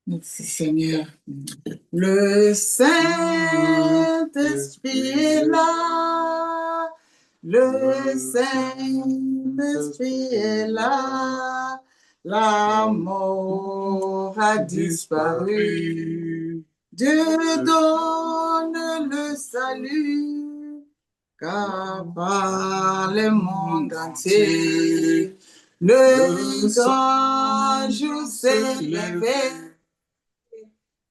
Merci Seigneur. Le Saint-Esprit est là. Le Saint-Esprit est là. La mort a disparu. Dieu donne le salut, car par le monde entier, le grand jour s'est levé.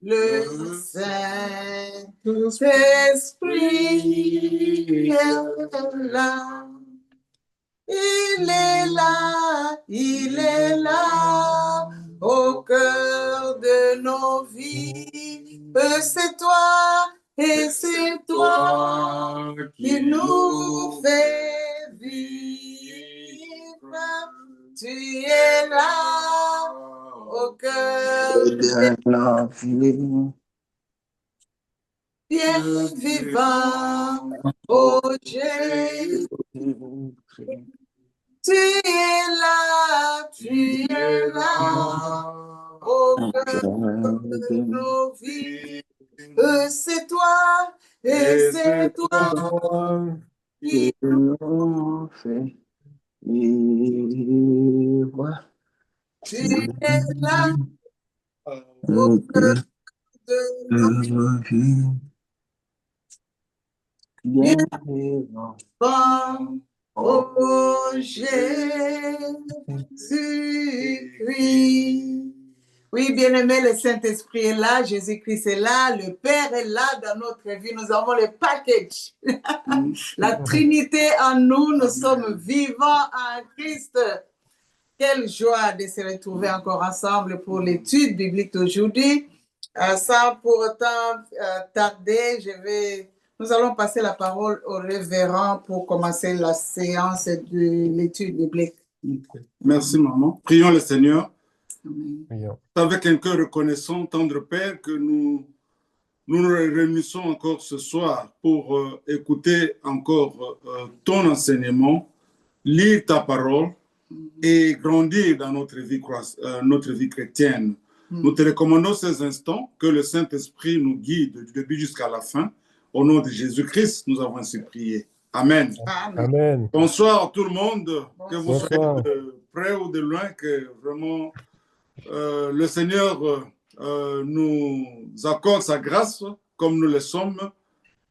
Le Saint-Esprit est là. Il est là, il est là, au cœur de nos vies. C'est toi qui nous fais vivre. Tu es là, au cœur de nos vies. Bien vivant, oh Jésus. Tu es là, au cœur de nos vies. C'est toi, et c'est toi qui nous fait vivre. Tu es là, au cœur de nos vies. Bien vivant, oh Jésus-Christ. Oui, bien-aimé, le Saint-Esprit est là, Jésus-Christ est là, le Père est là dans notre vie. Nous avons le package. La Trinité en nous, nous sommes vivants en Christ. Quelle joie de se retrouver encore ensemble pour l'étude biblique d'aujourd'hui. Sans pour autant tarder, nous allons passer la parole au révérend pour commencer la séance de l'étude biblique. Merci, maman. Prions le Seigneur. Prions. Avec un cœur reconnaissant, tendre Père, que nous nous réunissons encore ce soir pour écouter encore ton enseignement, lire ta parole et grandir dans notre vie chrétienne. Nous te recommandons ces instants, que le Saint-Esprit nous guide du début jusqu'à la fin. Au nom de Jésus-Christ, nous avons ainsi prié. Amen. Amen. Bonsoir tout le monde, que vous soyez Bonsoir. de près ou de loin, que vraiment le Seigneur nous accorde sa grâce comme nous le sommes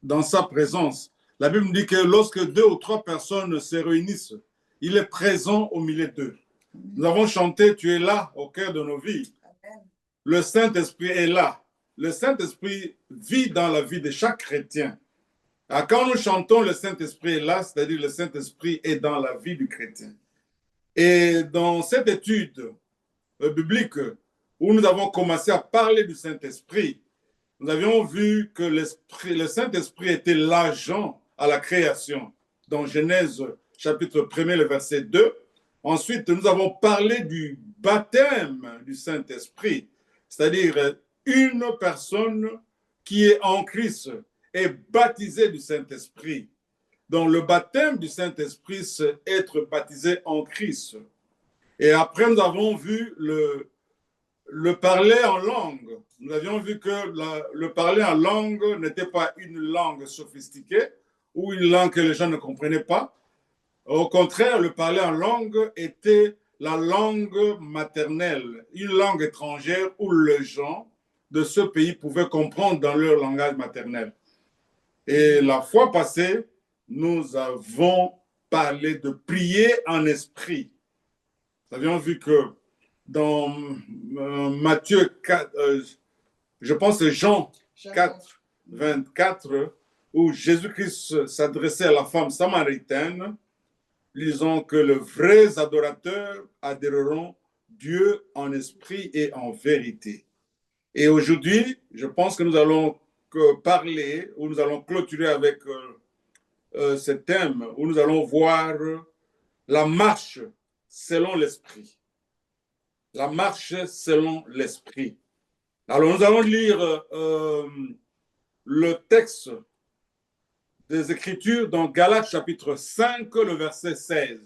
dans sa présence. La Bible dit que lorsque 2 ou 3 personnes se réunissent, il est présent au milieu d'eux. Nous avons chanté « Tu es là au cœur de nos vies ». Le Saint-Esprit est là. Le Saint-Esprit vit dans la vie de chaque chrétien. Alors, quand nous chantons « Le Saint-Esprit est là », c'est-à-dire le Saint-Esprit est dans la vie du chrétien. Et dans cette étude biblique où nous avons commencé à parler du Saint-Esprit, nous avions vu que le Saint-Esprit était l'agent à la création. Dans Genèse chapitre 1er, le verset 2. Ensuite, nous avons parlé du baptême du Saint-Esprit, c'est-à-dire une personne qui est en Christ est baptisée du Saint-Esprit. Donc, le baptême du Saint-Esprit, c'est être baptisé en Christ. Et après, nous avons vu le parler en langue. Nous avions vu que le parler en langue n'était pas une langue sophistiquée ou une langue que les gens ne comprenaient pas. Au contraire, le parler en langue était la langue maternelle, une langue étrangère où les gens de ce pays pouvaient comprendre dans leur langage maternel. Et la fois passée, nous avons parlé de prier en esprit. Nous avions vu que dans Matthieu 4, je pense que Jean 4, 24, où Jésus-Christ s'adressait à la femme samaritaine, lisons que les vrais adorateurs adoreront Dieu en esprit et en vérité. Et aujourd'hui, je pense que nous allons parler, ou nous allons clôturer avec ce thème, où nous allons voir la marche selon l'esprit. La marche selon l'esprit. Alors, nous allons lire le texte des Écritures dans Galates chapitre 5, le verset 16.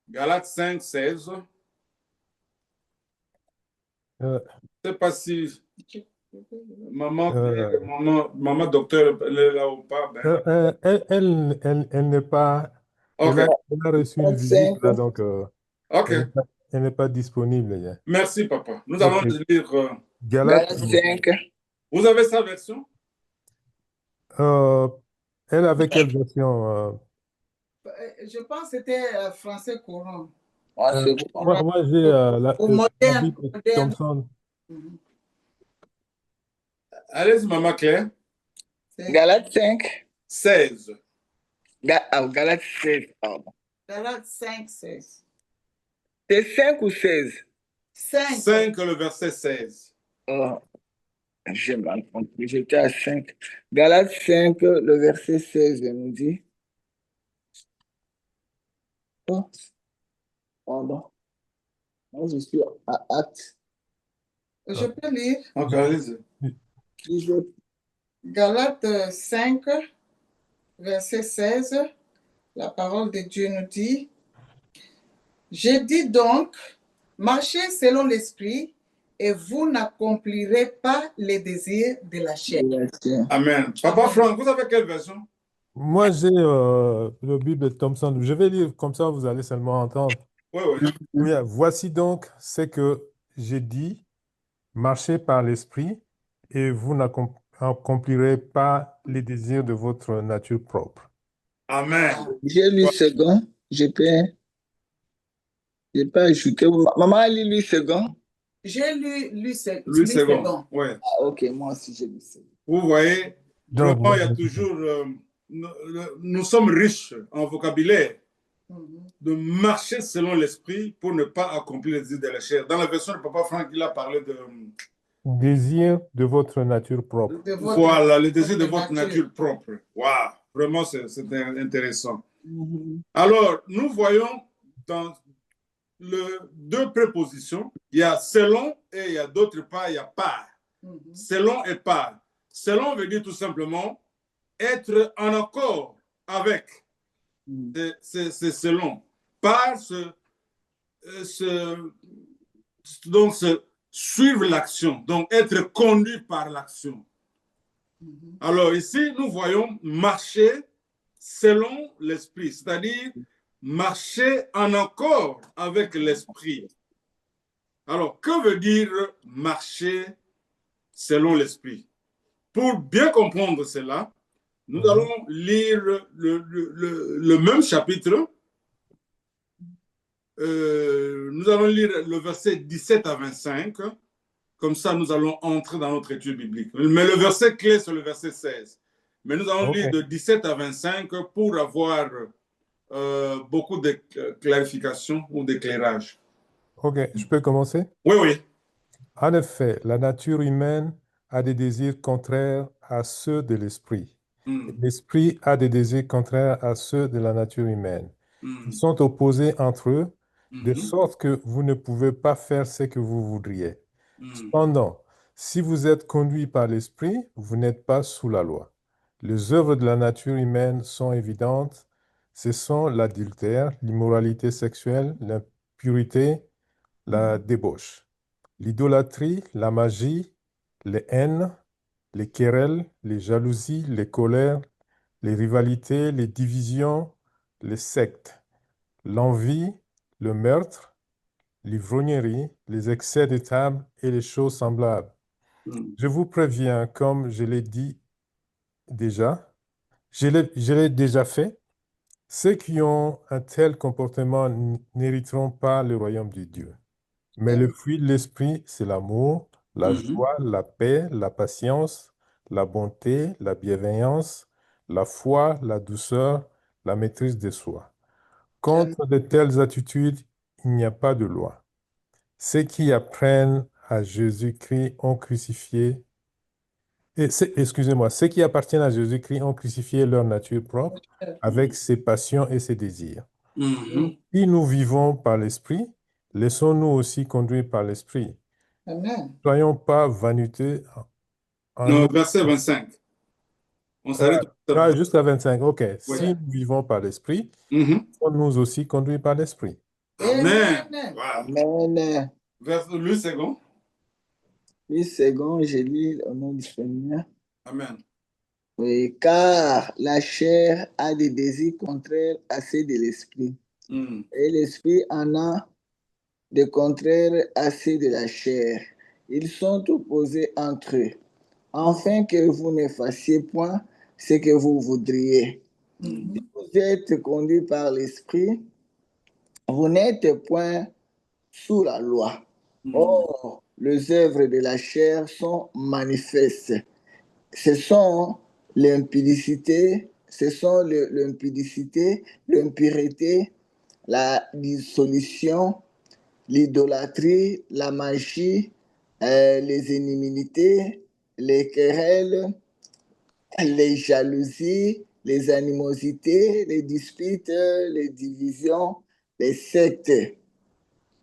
Galates 5, 16. Euh, Je ne sais pas si maman, euh, maman docteur, elle est là ou pas. Ben, elle n'est pas, OK, elle a reçu une visite, 25, là, donc OK. elle n'est pas disponible. Là. Merci, papa. Nous allons Ok. lire. Galates, Galates 5, Vous avez sa version? euh, elle avait quelle version? Je pense que c'était français courant. en Euh, second. moi, j'ai Au la moderne. Bible Moderne. Thompson. Mhm. Allez-y, maman Claire. Galates 5, 16. Galates 16, pardon. Galates 5, 16. C'est 5 ou 16? 5. 5, le verset 16. Oh, j'ai mal compris, j'étais à 5. Galates 5, le verset 16, elle nous dit. Oh, pardon. Moi, je suis à Acte. Je peux lire. OK, allez-y. Galates 5, verset 16. La parole de Dieu nous dit, je dis donc, marchez selon l'esprit et vous n'accomplirez pas les désirs de la chair. Amen. Papa Franck, vous avez quelle version? Moi, j'ai le Bible Thompson. Je vais lire comme ça, vous allez seulement entendre. Oui, oui. Oui, voici donc ce que j'ai dit, marchez par l'esprit et vous n'accomplirez pas les désirs de votre nature propre. Amen. J'ai lu second, j'ai pas ajouté. Maman a lu second. J'ai lu Lui, second. second. Oui. Ah, ok, moi aussi j'ai lu second. Vous voyez, Donc, vraiment, il y a toujours. Nous sommes riches en vocabulaire Mhm. de marcher selon l'esprit pour ne pas accomplir les désirs de la chair. Dans la version de Papa Franck, il a parlé de. désir de votre nature propre. De votre- Voilà, le désir de votre nature propre. Waouh, vraiment, c'est intéressant. Alors, nous voyons dans deux prépositions, il y a selon et il y a d'autre part, il y a par. Mhm. Selon et par. Selon veut dire tout simplement être en accord avec. C'est selon. Par, donc, suivre l'action, donc être conduit par l'action. Mhm. Alors ici, nous voyons marcher selon l'esprit, c'est-à-dire marcher en accord avec l'esprit. Alors, que veut dire marcher selon l'esprit? Pour bien comprendre cela, nous allons lire le même chapitre. Nous allons lire le verset 17 à 25. Comme ça, nous allons entrer dans notre étude biblique. Mais le verset clé, c'est le verset 16. Mais nous allons lire de 17 à 25 pour avoir beaucoup de clarifications ou d'éclairage. Ok, je peux commencer? Oui, oui. En effet, la nature humaine a des désirs contraires à ceux de l'esprit. L'esprit a des désirs contraires à ceux de la nature humaine. Ils sont opposés entre eux, de sorte que vous ne pouvez pas faire ce que vous voudriez. Cependant, si vous êtes conduit par l'esprit, vous n'êtes pas sous la loi. Les œuvres de la nature humaine sont évidentes. Ce sont l'adultère, l'immoralité sexuelle, l'impurité, la débauche, l'idolâtrie, la magie, les haines, les querelles, les jalousies, les colères, les rivalités, les divisions, les sectes, l'envie, le meurtre, l'ivrognerie, les excès de table et les choses semblables. Je vous préviens, comme je l'ai dit déjà, je l'ai déjà fait, ceux qui ont un tel comportement n'hériteront pas le royaume de Dieu. Mais le fruit de l'esprit, c'est l'amour, la joie, la paix, la patience, la bonté, la bienveillance, la foi, la douceur, la maîtrise de soi. Contre de telles attitudes, il n'y a pas de loi. Ceux qui apprennent à Jésus-Christ ont crucifié, excusez-moi, ceux qui appartiennent à Jésus-Christ ont crucifié leur nature propre avec ses passions et ses désirs. Si nous vivons par l'esprit, laissons-nous aussi conduire par l'esprit. Amen. Ne soyons pas vaniteux en Non, nous. verset 25. On s'arrête au verset 25. Juste à 25, ok. Oui. Si nous vivons par l'esprit, laissons-nous aussi conduire par l'esprit. Amen. Amen. Wow. Amen. Le second. 8 secondes, je lis au nom du Seigneur. Amen. Oui, car la chair a des désirs contraires à ceux de l'esprit, et l'esprit en a des contraires à ceux de la chair. Ils sont opposés entre eux, afin que vous ne fassiez point ce que vous voudriez. Si vous êtes conduits par l'esprit, vous n'êtes point sous la loi. Or, les œuvres de la chair sont manifestes. Ce sont l'impudicité, l'impureté, la dissolution, l'idolâtrie, la magie, les inimitiés, les querelles, les jalousies, les animosités, les disputes, les divisions, les sectes,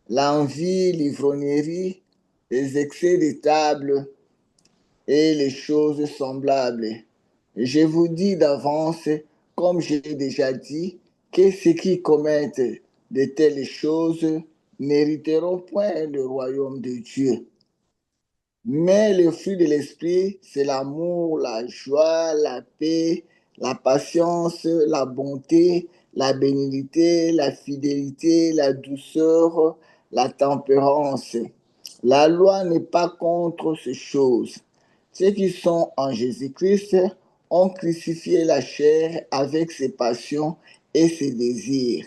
l'envie, l'ivrognerie, les excès de table et les choses semblables. Je vous dis d'avance, comme j'ai déjà dit, que ceux qui commettent de telles choses n'hériteront point le royaume de Dieu. Mais le fruit de l'esprit, c'est l'amour, la joie, la paix, la patience, la bonté, la bénignité, la fidélité, la douceur, la tempérance. La loi n'est pas contre ces choses. Ceux qui sont en Jésus-Christ ont crucifié la chair avec ses passions et ses désirs.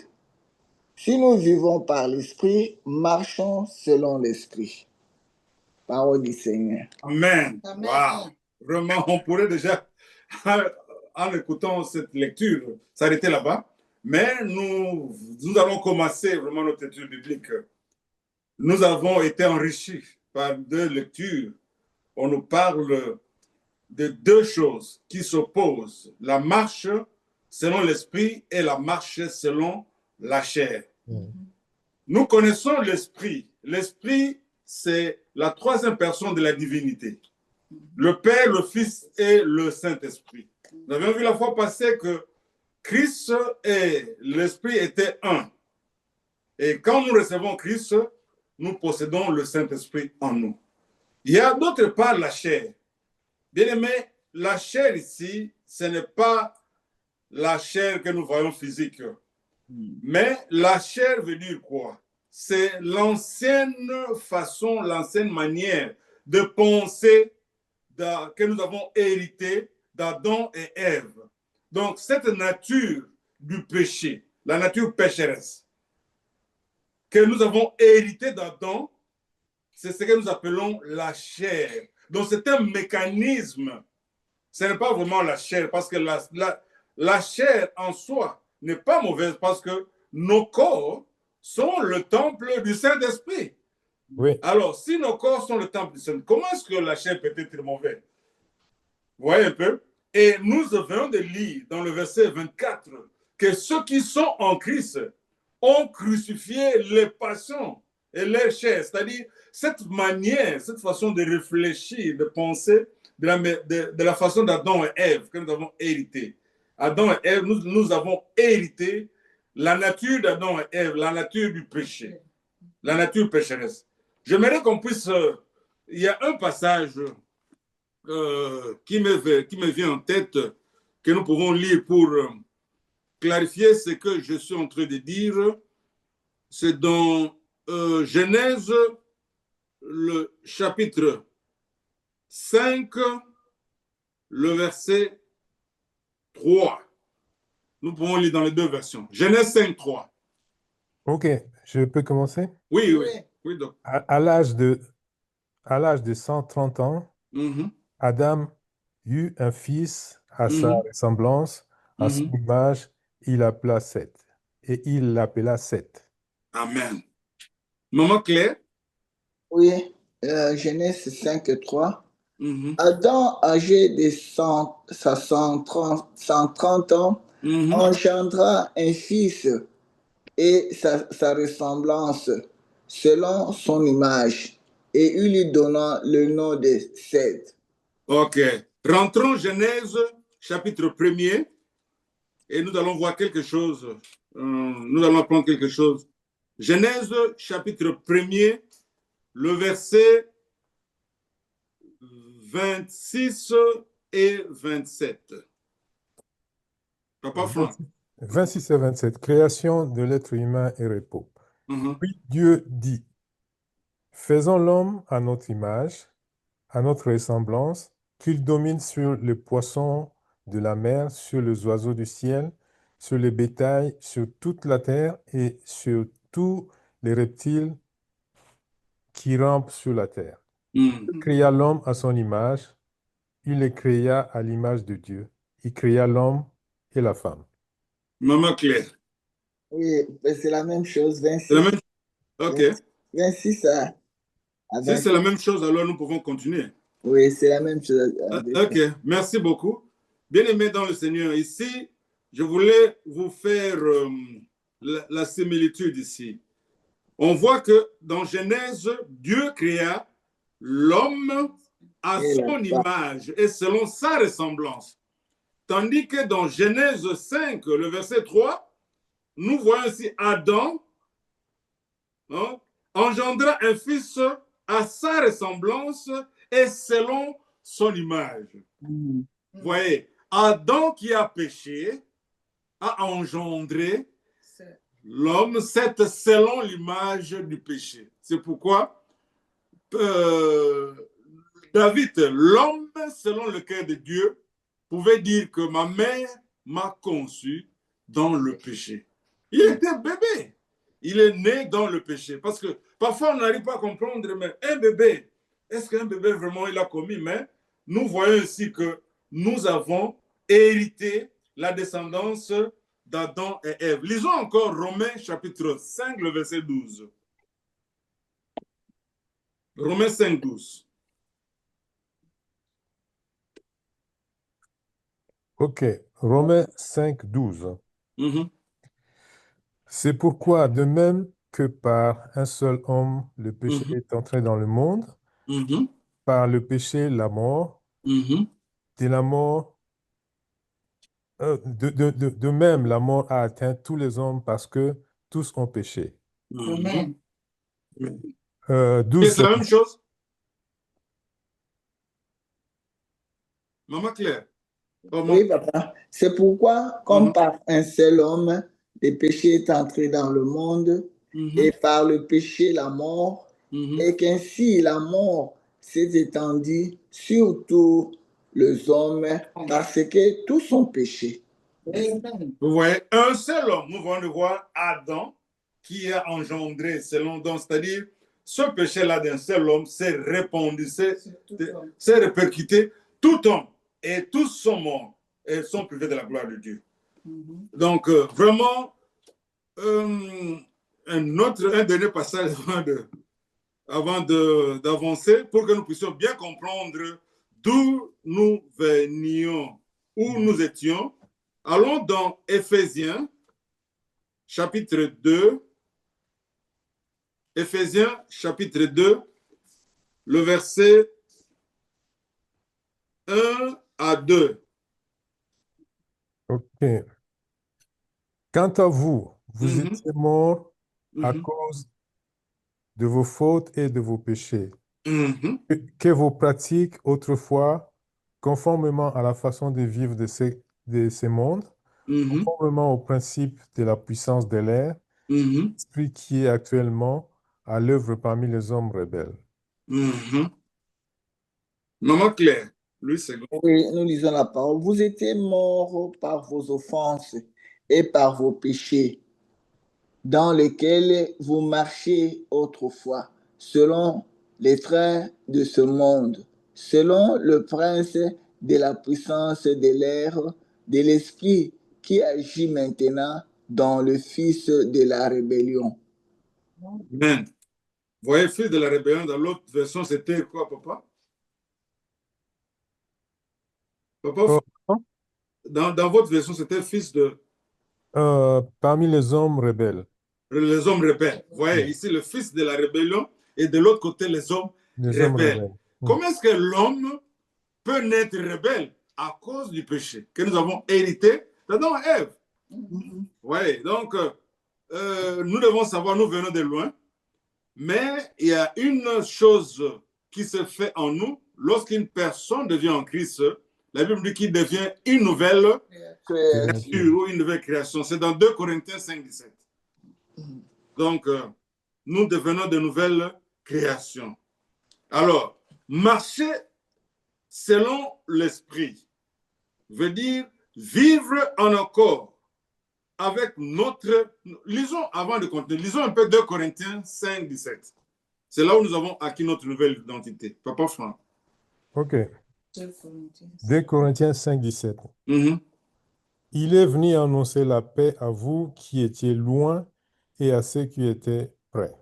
Si nous vivons par l'esprit, marchons selon l'esprit. Parole du Seigneur. Amen. Amen. Wow. Vraiment, on pourrait déjà, en écoutant cette lecture, s'arrêter là-bas. Mais nous allons commencer vraiment notre étude biblique. Nous avons été enrichis par deux lectures. On nous parle de deux choses qui s'opposent. La marche selon l'esprit et la marche selon la chair. Nous connaissons l'esprit. L'esprit, c'est la troisième personne de la divinité. Le Père, le Fils et le Saint-Esprit. Nous avions vu la fois passée que Christ et l'Esprit étaient un. Et quand nous recevons Christ, nous possédons le Saint-Esprit en nous. Il y a d'autre part la chair. Bien aimé, la chair ici, ce n'est pas la chair que nous voyons physique. Mais la chair veut dire quoi? C'est l'ancienne façon, l'ancienne manière de penser que nous avons hérité d'Adam et Ève. Donc, cette nature du péché, la nature pécheresse, que nous avons hérité d'Adam, c'est ce que nous appelons la chair. Donc, c'est un mécanisme. Ce n'est pas vraiment la chair, parce que la chair en soi n'est pas mauvaise, parce que nos corps sont le temple du Saint-Esprit. Oui. Alors, si nos corps sont le temple du Saint-Esprit, comment est-ce que la chair peut être mauvaise? Vous voyez un peu? Et nous venons de lire dans le verset 24 que ceux qui sont en Christ ont crucifié les passions et les chairs, c'est-à-dire cette manière, cette façon de réfléchir, de penser de la façon d'Adam et Ève que nous avons hérité. Adam et Ève, nous avons hérité la nature d'Adam et Ève, la nature du péché, la nature pécheresse. J'aimerais qu'on puisse... il y a un passage qui me vient en tête, que nous pouvons lire pour clarifier ce que je suis en train de dire. C'est dans Genèse, le chapitre 5, le verset 3. Nous pouvons lire dans les deux versions. Genèse 5, 3. Ok, je peux commencer? Oui. Donc. À l'âge de 130 ans, Adam eut un fils à sa ressemblance, à son image, il l'appela Seth. Et il l'appela Seth. Amen. Maman Claire? Oui, Genèse 5, 3. Adam, âgé de 130 ans, engendra un fils et sa ressemblance selon son image, et il lui donna le nom de Seth. Ok. Rentrons Genèse, chapitre 1er, et nous allons voir quelque chose. Nous allons apprendre quelque chose. Genèse, chapitre 1er, le verset 26 et 27. Papa Franck. 26 et 27. Création de l'être humain et repos. Puis Dieu dit, faisons l'homme à notre image, à notre ressemblance, qu'il domine sur les poissons de la mer, sur les oiseaux du ciel, sur les bétails, sur toute la terre et sur tous les reptiles qui rampent sur la terre. Il créa l'homme à son image, il les créa à l'image de Dieu. Il créa l'homme et la femme. Maman Claire. Oui, c'est la même chose, 26. C'est la même... Ok. 26 à Si 26. c'est la même chose, alors nous pouvons continuer. Oui, c'est la même chose. Ok, merci beaucoup. Bien-aimés dans le Seigneur, ici, je voulais vous faire la similitude ici. On voit que dans Genèse, Dieu créa l'homme à son image et selon sa ressemblance. Tandis que dans Genèse 5, le verset 3, nous voyons ici Adam engendra un fils à sa ressemblance et selon son image. Vous voyez, Adam qui a péché a engendré l'homme, c'est selon l'image du péché. C'est pourquoi David, l'homme selon le cœur de Dieu, pouvait dire que ma mère m'a conçu dans le péché. Il était bébé. Il est né dans le péché. Parce que parfois, on n'arrive pas à comprendre, mais un bébé, est-ce qu'un bébé vraiment il a commis? Mais nous voyons ici que nous avons hérité la descendance d'Adam et Ève. Lisons encore Romains chapitre 5, le verset 12. Romains 5, 12. Ok, Romains 5, 12. C'est pourquoi, de même que par un seul homme, le péché est entré dans le monde, par le péché, la mort, de la mort, de même, la mort a atteint tous les hommes parce que tous ont péché. Amen. 12, C'est la même chose? Maman Claire. Oui, papa. C'est pourquoi, comme par un seul homme, le péché est entré dans le monde, et par le péché, la mort, et qu'ainsi la mort s'est étendue sur tous les hommes, parce que tous ont péché. Vous voyez, un seul homme, nous venons de voir Adam, qui a engendré, selon donc, c'est-à-dire, ce péché-là d'un seul homme s'est répandu, s'est répercuté, tout homme, et tous sont morts, et sont privés de la gloire de Dieu. Donc, vraiment, un dernier passage avant d'avancer, pour que nous puissions bien comprendre d'où nous venions, où nous étions. Allons dans Éphésiens, chapitre 2. Éphésiens, chapitre 2, le verset 1 à 2. Ok. Quant à vous, vous étiez morts à cause de vos fautes et de vos péchés, que vos pratiques autrefois, conformément à la façon de vivre de ces mondes, conformément au principe de la puissance de l'air, l'esprit qui est actuellement à l'œuvre parmi les hommes rebelles. Maman Claire, lui c'est bon. Oui, nous lisons la parole. Vous étiez morts par vos offenses et par vos péchés, dans lesquels vous marchiez autrefois, selon les traits de ce monde, selon le prince de la puissance de l'air, de l'esprit qui agit maintenant dans le fils de la rébellion. Amen. Vous voyez, fils de la rébellion, dans l'autre version, c'était quoi, papa? Papa, dans votre version, c'était fils de... Parmi les hommes rebelles. Les hommes rebelles. Vous voyez, ici, le fils de la rébellion et de l'autre côté, les hommes rebelles. Comment est-ce que l'homme peut naître rebelle? À cause du péché que nous avons hérité d'Adam et Ève. Oui, donc, nous devons savoir, nous venons de loin, mais il y a une chose qui se fait en nous lorsqu'une personne devient en Christ, la Bible dit qu'il devient une nouvelle créature ou une nouvelle création. C'est dans 2 Corinthiens 5, 17. Donc, nous devenons de nouvelles créations. Alors, marcher selon l'esprit veut dire vivre en accord avec notre... Lisons avant de continuer, lisons un peu 2 Corinthiens 5, 17. C'est là où nous avons acquis notre nouvelle identité. Papa Franck. OK. 2 Corinthiens 5, 17. Mhm. Il est venu annoncer la paix à vous qui étiez loin et à ceux qui étaient près.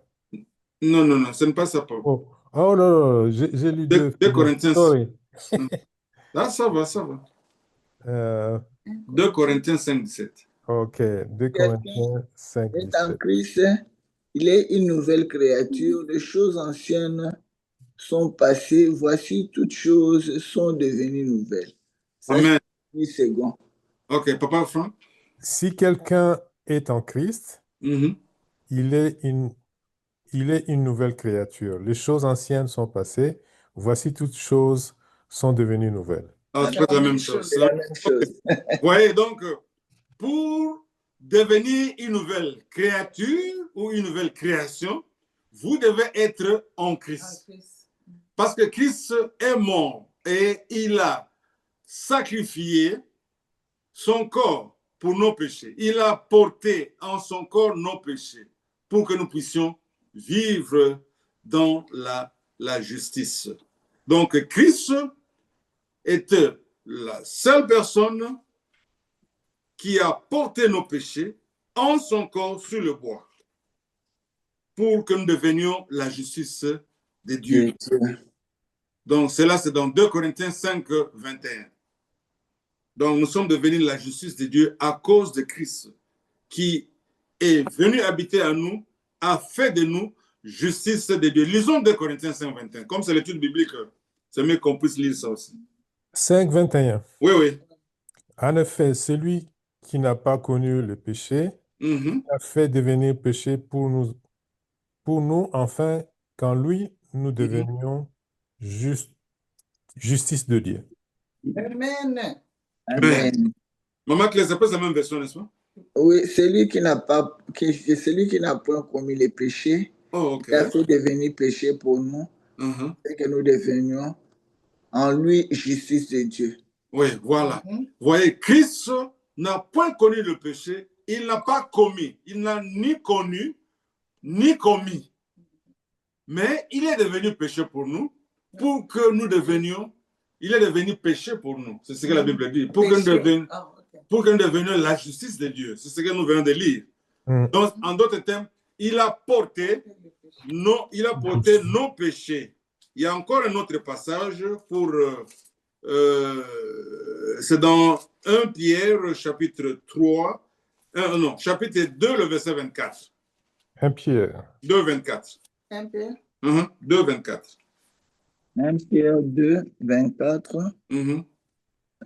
Non, non, non, ce n'est pas ça, Paul. Oh, oh non, non, j'ai lu 2 2 Corinthiens. Sorry. Ah, ça va, ça va. Euh, 2 Corinthiens 5, 17. OK, 2 Corinthiens 5, Est en 17. Christ, il est une nouvelle créature. Les choses anciennes sont passées. Voici, toutes choses sont devenues nouvelles. Ça, Amen. c'est 8 secondes. OK, Papa Franck. Si quelqu'un est en Christ, Mhm. il est une nouvelle créature. Les choses anciennes sont passées. Voici toutes choses sont devenues nouvelles. Ah, c'est pas la même chose. C'est la même chose. Vous voyez, donc, pour devenir une nouvelle créature ou une nouvelle création, vous devez être en Christ. Parce que Christ est mort et il a sacrifié son corps pour nos péchés. Il a porté en son corps nos péchés pour que nous puissions vivre dans la justice. Donc, Christ était la seule personne qui a porté nos péchés en son corps sur le bois pour que nous devenions la justice de Dieu. Donc, cela, c'est dans 2 Corinthiens 5, 21. Donc, nous sommes devenus la justice de Dieu à cause de Christ, qui est venu habiter à nous, a fait de nous justice de Dieu. Lisons 2 Corinthiens 5, 21. Comme c'est l'étude biblique, c'est mieux qu'on puisse lire ça aussi. 5, 21. Oui, oui. En effet, celui qui n'a pas connu le péché a fait devenir péché pour nous, afin qu'en lui, nous devenions justice de Dieu. Amen. Amen. Maman Claire, c'est pas la même version, n'est-ce pas? Oui, celui qui n'a pas point commis les péchés, Oh, ok. il a fait devenir péché pour nous, et que nous devenions en lui justice de Dieu. Oui, voilà. Vous voyez, Christ n'a point connu le péché, il n'a pas commis, il n'a ni connu, ni commis. Mais il est devenu péché pour nous, pour que nous devenions, il est devenu péché pour nous. C'est ce que la Bible dit. Pour que nous devenions la justice de Dieu. C'est ce que nous venons de lire. Donc, en d'autres termes, il a porté nos péchés. Il y a encore un autre passage pour... c'est dans 1 Pierre, chapitre 3, chapitre 2, le verset 24. 1 Pierre. 2, 24. 1 Pierre. 2, 24. 1 Pierre 2, 24.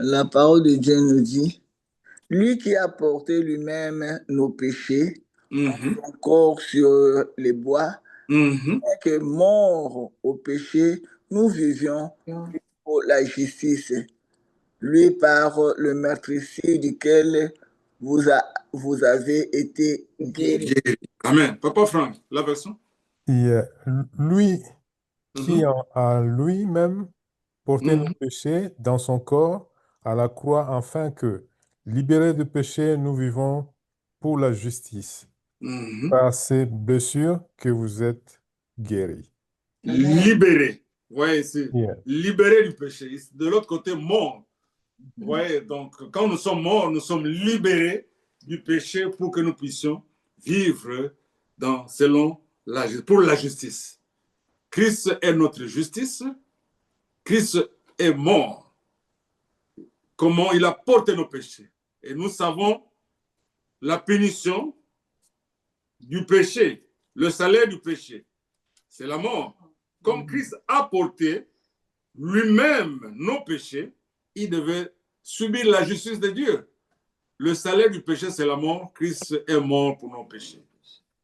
La parole de Dieu nous dit, lui qui a porté lui-même nos péchés, son corps sur les bois, et que mort au péché, nous vivions pour la justice. Lui par le meurtrissure duquel vous avez été guéris. Amen. Papa Franck, la version? Lui qui a lui-même porté nos péchés dans son corps à la croix, afin que, libérés de péché, nous vivons pour la justice. Par ces blessures que vous êtes guéris. Libérés. Vous voyez ici, Yeah. libérés du péché. De l'autre côté, mort. Vous voyez, donc quand nous sommes morts, nous sommes libérés du péché pour que nous puissions vivre pour la justice. Christ est notre justice. Christ est mort. Comment il a porté nos péchés. Et nous savons la punition du péché, le salaire du péché, c'est la mort. Comme Christ a porté lui-même nos péchés, il devait subir la justice de Dieu. Le salaire du péché, c'est la mort. Christ est mort pour nos péchés.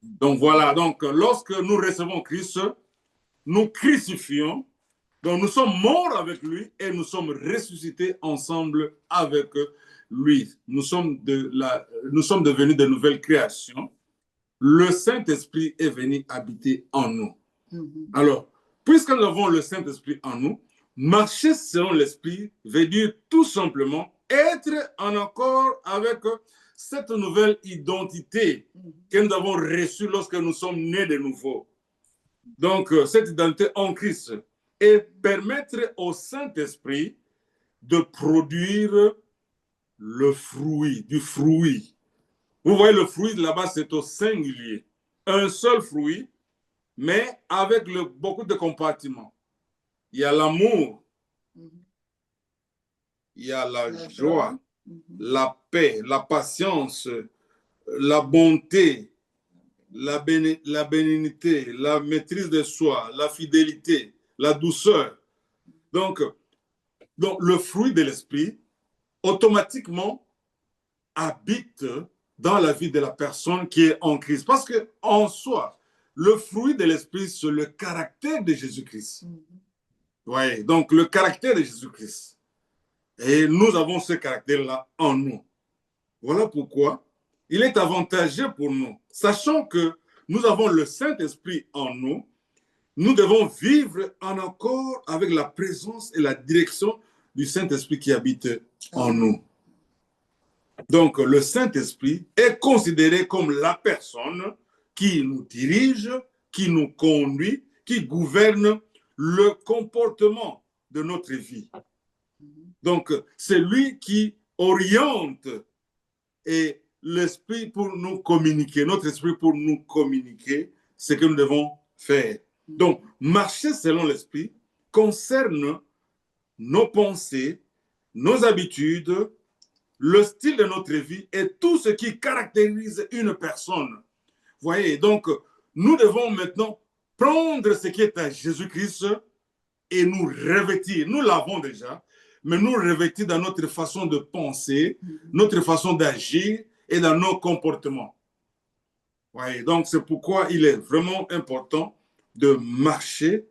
Donc voilà, donc lorsque nous recevons Christ, nous crucifions Donc nous sommes morts avec lui et nous sommes ressuscités ensemble avec lui. Nous sommes devenus de nouvelles créations. Le Saint-Esprit est venu habiter en nous. Alors, puisque nous avons le Saint-Esprit en nous, marcher selon l'Esprit veut dire tout simplement être en accord avec cette nouvelle identité que nous avons reçue lorsque nous sommes nés de nouveau. Donc, cette identité en Christ, et permettre au Saint-Esprit de produire le fruit, du fruit. Vous voyez, le fruit là-bas, c'est au singulier. Un seul fruit, mais avec beaucoup de compartiments. Il y a l'amour, il y a la joie, la paix, la patience, la bonté, la bénignité, la maîtrise de soi, la fidélité, la douceur. Donc, le fruit de l'esprit, automatiquement, habite dans la vie de la personne qui est en Christ. Parce qu'en soi, le fruit de l'esprit, c'est le caractère de Jésus-Christ. Oui, donc le caractère de Jésus-Christ. Et nous avons ce caractère-là en nous. Voilà pourquoi il est avantageux pour nous, sachant que nous avons le Saint-Esprit en nous, nous devons vivre en accord avec la présence et la direction du Saint-Esprit qui habite en nous. Donc, le Saint-Esprit est considéré comme la personne qui nous dirige, qui nous conduit, qui gouverne le comportement de notre vie. Donc, c'est lui qui oriente et l'esprit pour nous communiquer, notre esprit pour nous communiquer ce que nous devons faire. Donc, marcher selon l'esprit concerne nos pensées, nos habitudes, le style de notre vie et tout ce qui caractérise une personne. Vous voyez, donc, nous devons maintenant prendre ce qui est à Jésus-Christ et nous revêtir. Nous l'avons déjà, mais nous revêtir dans notre façon de penser, notre façon d'agir et dans nos comportements. Ouais, donc, c'est pourquoi il est vraiment important de marcher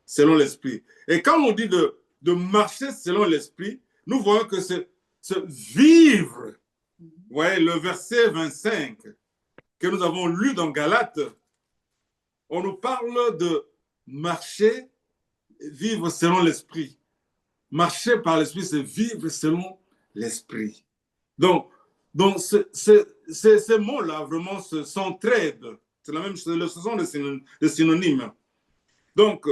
selon l'esprit. Et quand on dit de marcher selon l'esprit, nous voyons que c'est vivre. Ouais, le verset 25 que nous avons lu dans Galates, on nous parle de marcher, vivre selon l'esprit. Marcher par l'esprit, c'est vivre selon l'esprit. Donc ces mots-là vraiment s'entraident. C'est la même chose, ce sont des synonymes. Donc,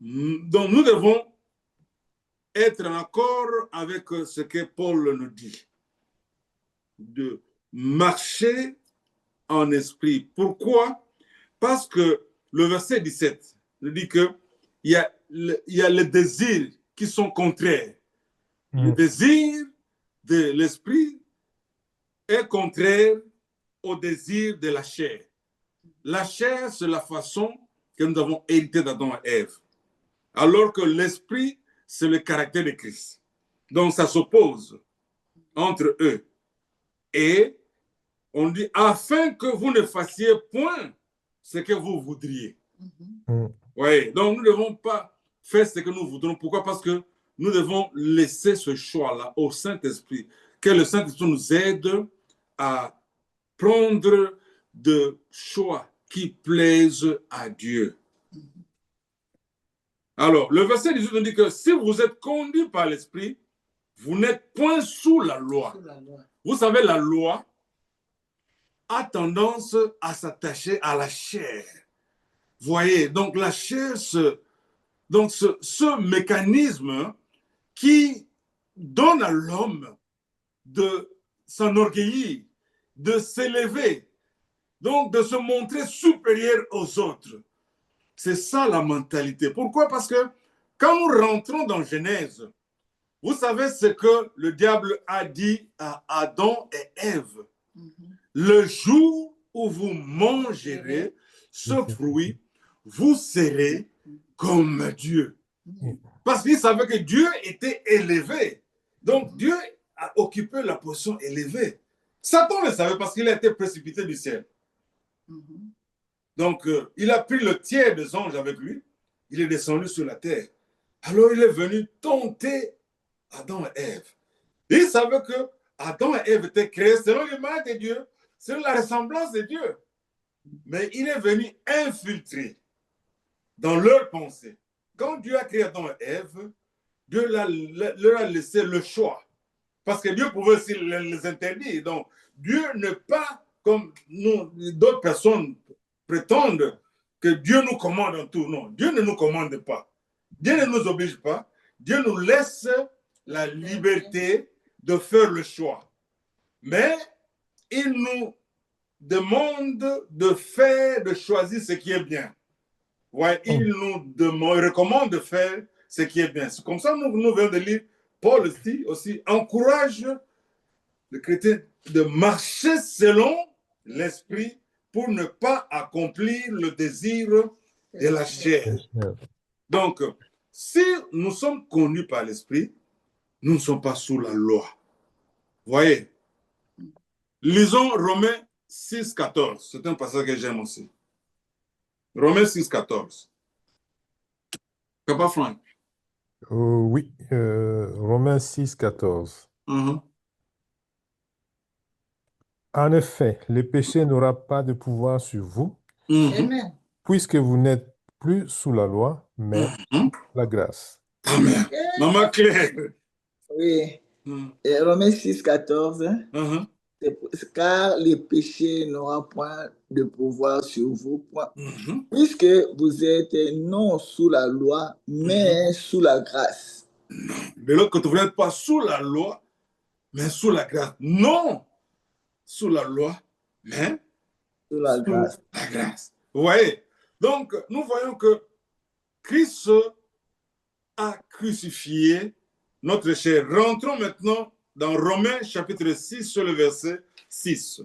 nous devons être en accord avec ce que Paul nous dit. De marcher en esprit. Pourquoi? Parce que le verset 17 nous dit qu'il y a les désirs qui sont contraires. Le désir de l'esprit est contraire au désir de la chair. La chair, c'est la façon que nous avons hérité d'Adam et Ève. Alors que l'esprit, c'est le caractère de Christ. Donc, ça s'oppose entre eux. Et on dit, afin que vous ne fassiez point ce que vous voudriez. Oui, donc nous ne devons pas faire ce que nous voudrons. Pourquoi? Parce que nous devons laisser ce choix-là au Saint-Esprit. Que le Saint-Esprit nous aide à prendre des choix qui plaisent à Dieu. Alors, le verset 18 nous dit que si vous êtes conduit par l'Esprit, vous n'êtes point sous la loi. Vous savez, la loi a tendance à s'attacher à la chair. Vous voyez, donc la chair, ce mécanisme qui donne à l'homme de s'enorgueillir, de s'élever, donc de se montrer supérieur aux autres. C'est ça la mentalité. Pourquoi? Parce que quand nous rentrons dans Genèse, vous savez ce que le diable a dit à Adam et Ève. Le jour où vous mangerez ce fruit, vous serez comme Dieu. Parce qu'il savait que Dieu était élevé. Donc Dieu a occupé la position élevée. Satan le savait parce qu'il a été précipité du ciel. Donc il a pris le tiers des anges avec lui. Il est descendu sur la terre. Alors il est venu tenter Adam et Ève. Il savait que Adam et Ève étaient créés selon l'image de Dieu, selon la ressemblance de Dieu. Mais il est venu infiltrer dans leurs pensées. Quand Dieu a créé Adam et Ève, Dieu leur a laissé le choix. Parce que Dieu pouvait aussi les interdire. Donc, Dieu n'est pas comme nous, d'autres personnes prétendent que Dieu nous commande en tout. Non, Dieu ne nous commande pas. Dieu ne nous oblige pas. Dieu nous laisse la liberté de faire le choix. Mais il nous demande de choisir ce qui est bien. Ouais, il nous recommande de faire ce qui est bien. C'est comme ça que nous venons de lire. Paul aussi encourage le chrétien de marcher selon l'esprit pour ne pas accomplir le désir de la chair. Donc, si nous sommes connus par l'esprit, nous ne sommes pas sous la loi. Voyez, lisons Romains 6, 14. C'est un passage que j'aime aussi. Romains 6, 14. Papa Franck. Oui, Romains 6, 14. En effet, le péché n'aura pas de pouvoir sur vous, puisque vous n'êtes plus sous la loi, mais la grâce. Amen. Maman Claire. Oui. Et Romains 6, 14. Car le péché n'aura point de pouvoir sur vous, puisque vous êtes non sous la loi, mais sous la grâce. De l'autre côté, vous n'êtes pas sous la loi, mais sous la grâce. Non sous la loi, mais sous la grâce. La grâce. Vous voyez? Donc, nous voyons que Christ a crucifié notre chair. Rentrons maintenant dans Romains chapitre 6 sur le verset 6.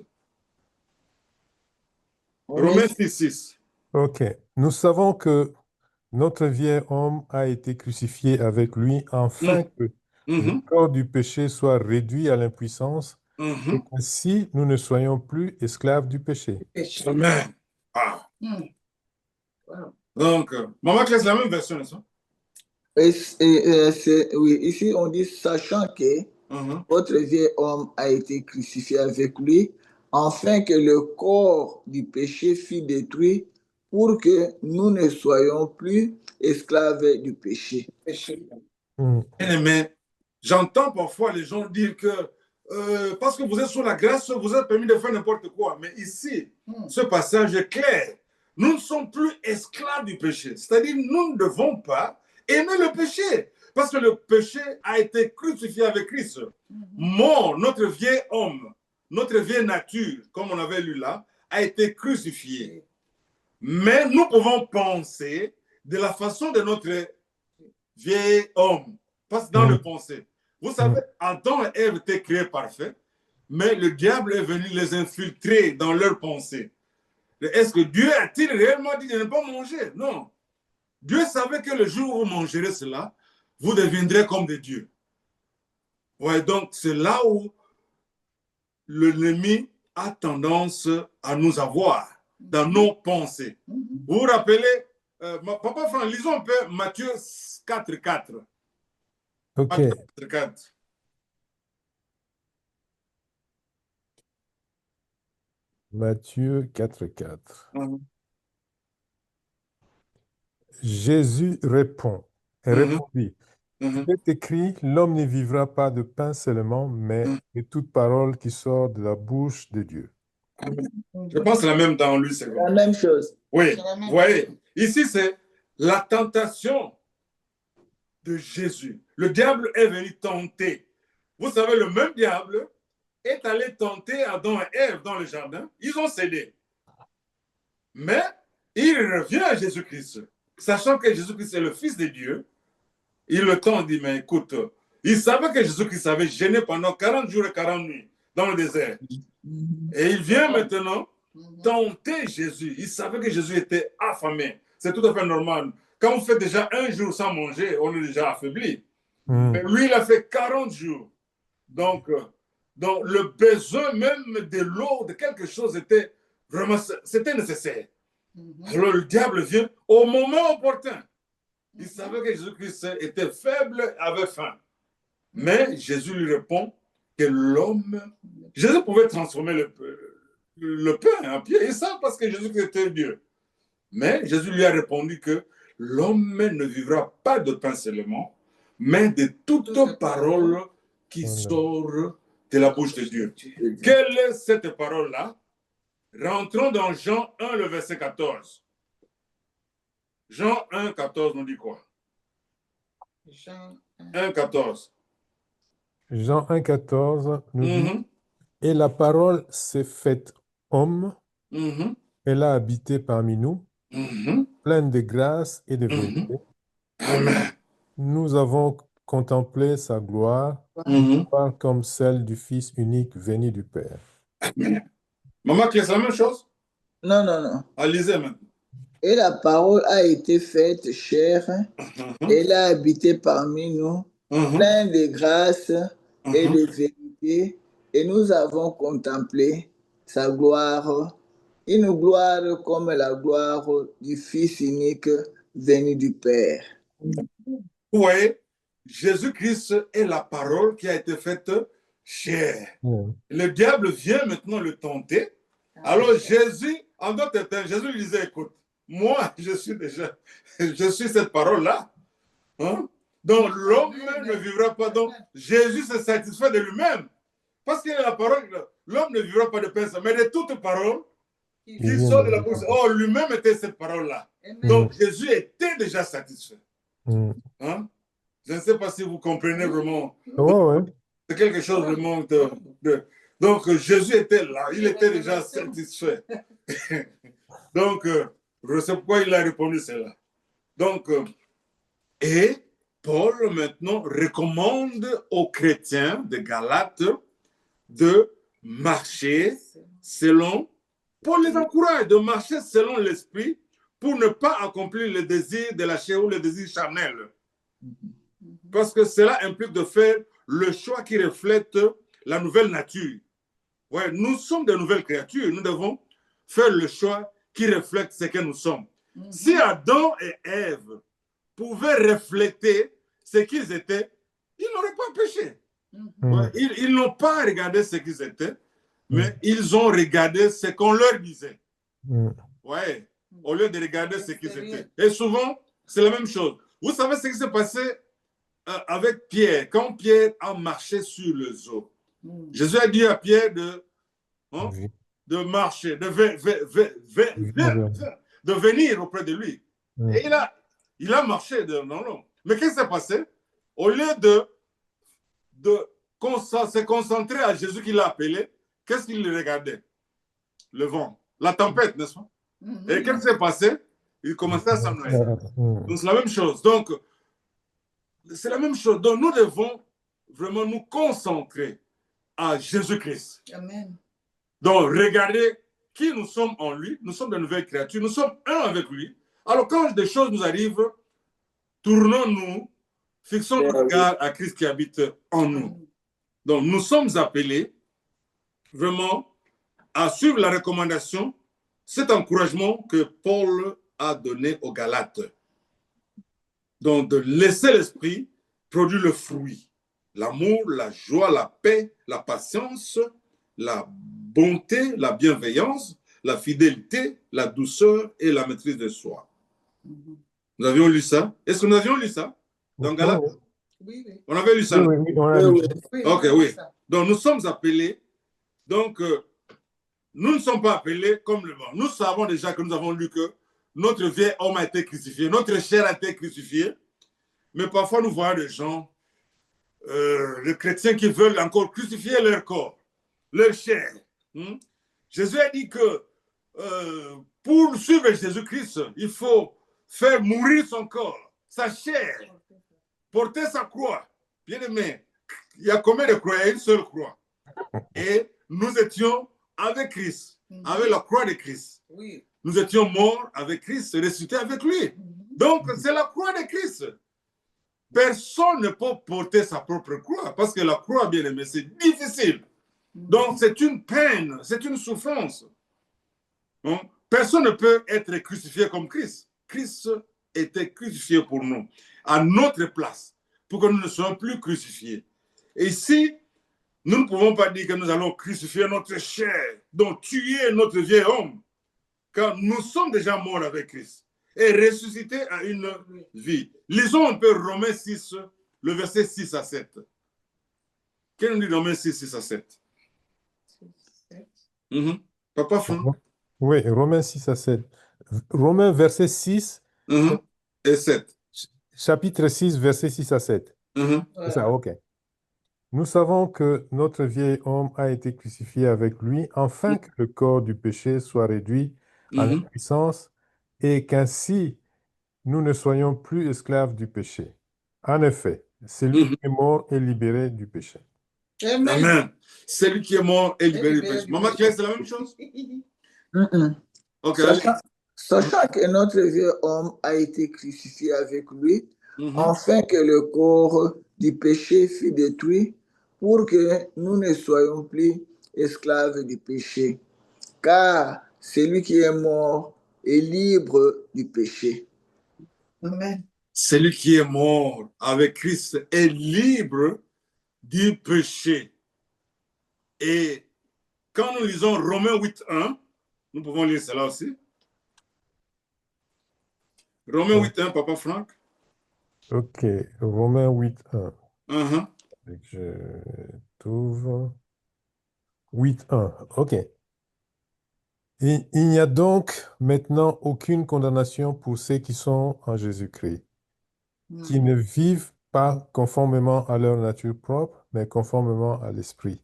Romains 6, 6. Ok. Nous savons que notre vieil homme a été crucifié avec lui afin que le corps du péché soit réduit à l'impuissance et qu'ainsi nous ne soyons plus esclaves du péché. Amen. Ah. Donc, Maman Claire, c'est la même version, n'est-ce pas? Oui, ici on dit sachant que votre vieil homme a été crucifié avec lui, afin que le corps du péché fût détruit pour que nous ne soyons plus esclaves du péché. Mais j'entends parfois les gens dire que parce que vous êtes sous la grâce, vous êtes permis de faire n'importe quoi. Mais ici, ce passage est clair. Nous ne sommes plus esclaves du péché. C'est-à-dire, nous ne devons pas aimer le péché. Parce que le péché a été crucifié avec Christ. Mort, notre vieil homme, notre vieille nature, comme on avait lu là, a été crucifié. Mais nous pouvons penser de la façon de notre vieil homme. Parce que dans le pensée. Vous savez, Adam et Ève étaient créés parfaits, mais le diable est venu les infiltrer dans leurs pensées. Est-ce que Dieu a-t-il réellement dit de ne pas manger? Non. Dieu savait que le jour où vous mangerez cela, vous deviendrez comme des dieux. Ouais, donc c'est là où l'ennemi a tendance à nous avoir dans nos pensées. Vous vous rappelez, Papa Franck, lisons un peu Matthieu 4, 4. Ok. Matthieu 4, 4. Matthieu 4, 4. Jésus répondit, il est écrit, l'homme ne vivra pas de pain seulement, mais de toute parole qui sort de la bouche de Dieu. Je pense que c'est la même dans lui, c'est la même chose. Oui, vous voyez, ici c'est la tentation de Jésus. Le diable est venu tenter. Vous savez, le même diable est allé tenter Adam et Ève dans le jardin. Ils ont cédé. Mais il revient à Jésus-Christ. Sachant que Jésus-Christ est le Fils de Dieu, il le tente, dit, mais écoute, il savait que Jésus-Christ avait gêné pendant 40 jours et 40 nuits dans le désert. Et il vient maintenant tenter Jésus. Il savait que Jésus était affamé. C'est tout à fait normal. Quand vous faites déjà un jour sans manger, on est déjà affaibli. Mais lui, il a fait 40 jours. Donc le besoin même de l'eau, de quelque chose, était vraiment, c'était nécessaire. Alors le diable vient au moment opportun. Il savait que Jésus-Christ était faible, avait faim. Mais Jésus lui répond que l'homme... Jésus pouvait transformer le pain en pied. Et ça parce que Jésus-Christ était Dieu. Mais Jésus lui a répondu que l'homme ne vivra pas de pain seulement, mais de toute parole qui sort de la bouche de Dieu. Quelle est cette parole-là? Rentrons dans Jean 1, le verset 14. Jean 1, 14 nous dit quoi? Jean 1, 14. Jean 1, 14 nous dit, et la parole s'est faite homme, elle a habité parmi nous, pleine de grâce et de vérité. Amen. Nous avons contemplé sa gloire, gloire comme celle du Fils unique venu du Père. Amen. Maman, c'est la même chose? Non, non, non. Lisez maintenant. Et la parole a été faite chair, elle a habité parmi nous, pleine de grâce et de vérité, et nous avons contemplé sa gloire, une gloire comme la gloire du Fils unique venu du Père. Vous voyez, Jésus-Christ est la parole qui a été faite chair. Le diable vient maintenant le tenter. Alors Jésus, en d'autres termes, Jésus lui disait, écoute, moi, je suis cette parole-là. Hein? Donc l'homme ne vivra pas. Donc Jésus se satisfait de lui-même. Parce qu'il est la parole, l'homme ne vivra pas de pain, mais de toute parole qui sort de la bouche. Oh, lui-même était cette parole-là. Donc Jésus était déjà satisfait. Hein? Je ne sais pas si vous comprenez vraiment. C'est quelque chose vraiment Donc Jésus était là, il était déjà satisfait. Donc, c'est pourquoi il a répondu cela. Donc, et Paul maintenant recommande aux chrétiens de Galates de marcher selon, pour les encourager, de marcher selon l'esprit pour ne pas accomplir le désir de la chair ou le désir charnel. Parce que cela implique de faire le choix qui reflète la nouvelle nature. Ouais, nous sommes de nouvelles créatures, nous devons faire le choix qui reflète ce que nous sommes. Si Adam et Ève pouvaient refléter ce qu'ils étaient, ils n'auraient pas péché. Ouais, ils n'ont pas regardé ce qu'ils étaient, mais ils ont regardé ce qu'on leur disait. Ouais, au lieu de regarder ce qu'ils étaient. Et souvent, c'est la même chose. Vous savez ce qui s'est passé avec Pierre, quand Pierre a marché sur les eaux. Jésus a dit à Pierre de marcher, de venir auprès de lui. Et il a marché dans l'eau. Mais qu'est-ce qui s'est passé? Au lieu de se concentrer à Jésus qui l'a appelé, qu'est-ce qu'il regardait? Le vent, la tempête, n'est-ce pas? Et qu'est-ce qui s'est passé? Il commençait à s'en aller. Donc c'est la même chose. Donc, c'est la même chose. Donc, nous devons vraiment nous concentrer à Jésus-Christ. Amen. Donc, regardez qui nous sommes en lui. Nous sommes de nouvelles créatures. Nous sommes un avec lui. Alors, quand des choses nous arrivent, tournons-nous, fixons le regard à Christ qui habite en nous. Donc, nous sommes appelés vraiment à suivre la recommandation, cet encouragement que Paul a donné aux Galates. Donc, de laisser l'esprit produire le fruit. L'amour, la joie, la paix, la patience, la bonté, la bienveillance, la fidélité, la douceur et la maîtrise de soi. Nous avions lu ça. Est-ce que nous avions lu ça dans Galates? Oui, oui. On avait lu ça. Oui, ok, oui. Donc, nous sommes appelés. Donc, nous ne sommes pas appelés comme le monde. Nous savons déjà que nous avons lu que notre vieil homme a été crucifié, notre chair a été crucifiée. Mais parfois, nous voyons des gens, les chrétiens qui veulent encore crucifier leur corps, leur chair. Jésus a dit que pour suivre Jésus-Christ, il faut faire mourir son corps, sa chair, porter sa croix. Bien aimé, il y a combien de croix? Il y a une seule croix. Et nous étions avec Christ, avec la croix de Christ. Oui. Nous étions morts avec Christ, ressuscités avec lui. Donc, c'est la croix de Christ. Personne ne peut porter sa propre croix parce que la croix, bien aimé, c'est difficile. Donc, c'est une peine, c'est une souffrance. Donc, personne ne peut être crucifié comme Christ. Christ été crucifié pour nous, à notre place, pour que nous ne soyons plus crucifiés. Et ici, nous ne pouvons pas dire que nous allons crucifier notre chair, donc tuer notre vieil homme, car nous sommes déjà morts avec Christ et ressuscités à une vie. Lisons un peu Romains 6, le verset 6 à 7. Qu'est-ce nous dit Romains 6, 6 à 7? Papa Franck? Oui, Romains 6 à 7. Romains verset 6, et 7. Chapitre 6, verset 6 à 7. C'est ça, ok. Nous savons que notre vieil homme a été crucifié avec lui, afin que le corps du péché soit réduit à l'impuissance et qu'ainsi nous ne soyons plus esclaves du péché. En effet, celui qui est mort est libéré du péché. Amen. Celui qui est mort est libéré du péché. Maman Claire, c'est la même chose? Ok. Sachant que notre vieux homme a été crucifié avec lui, afin que le corps du péché fût détruit, pour que nous ne soyons plus esclaves du péché. Car celui qui est mort est libre du péché. Amen. Celui qui est mort avec Christ est libre du péché. Et quand nous lisons Romains 8.1, nous pouvons lire cela aussi. Romains 8.1, Papa Franck. Ok, Romains 8.1. Je trouve 8.1. Ok. Il n'y a donc maintenant aucune condamnation pour ceux qui sont en Jésus-Christ, qui ne vivent pas conformément à leur nature propre, mais conformément à l'Esprit.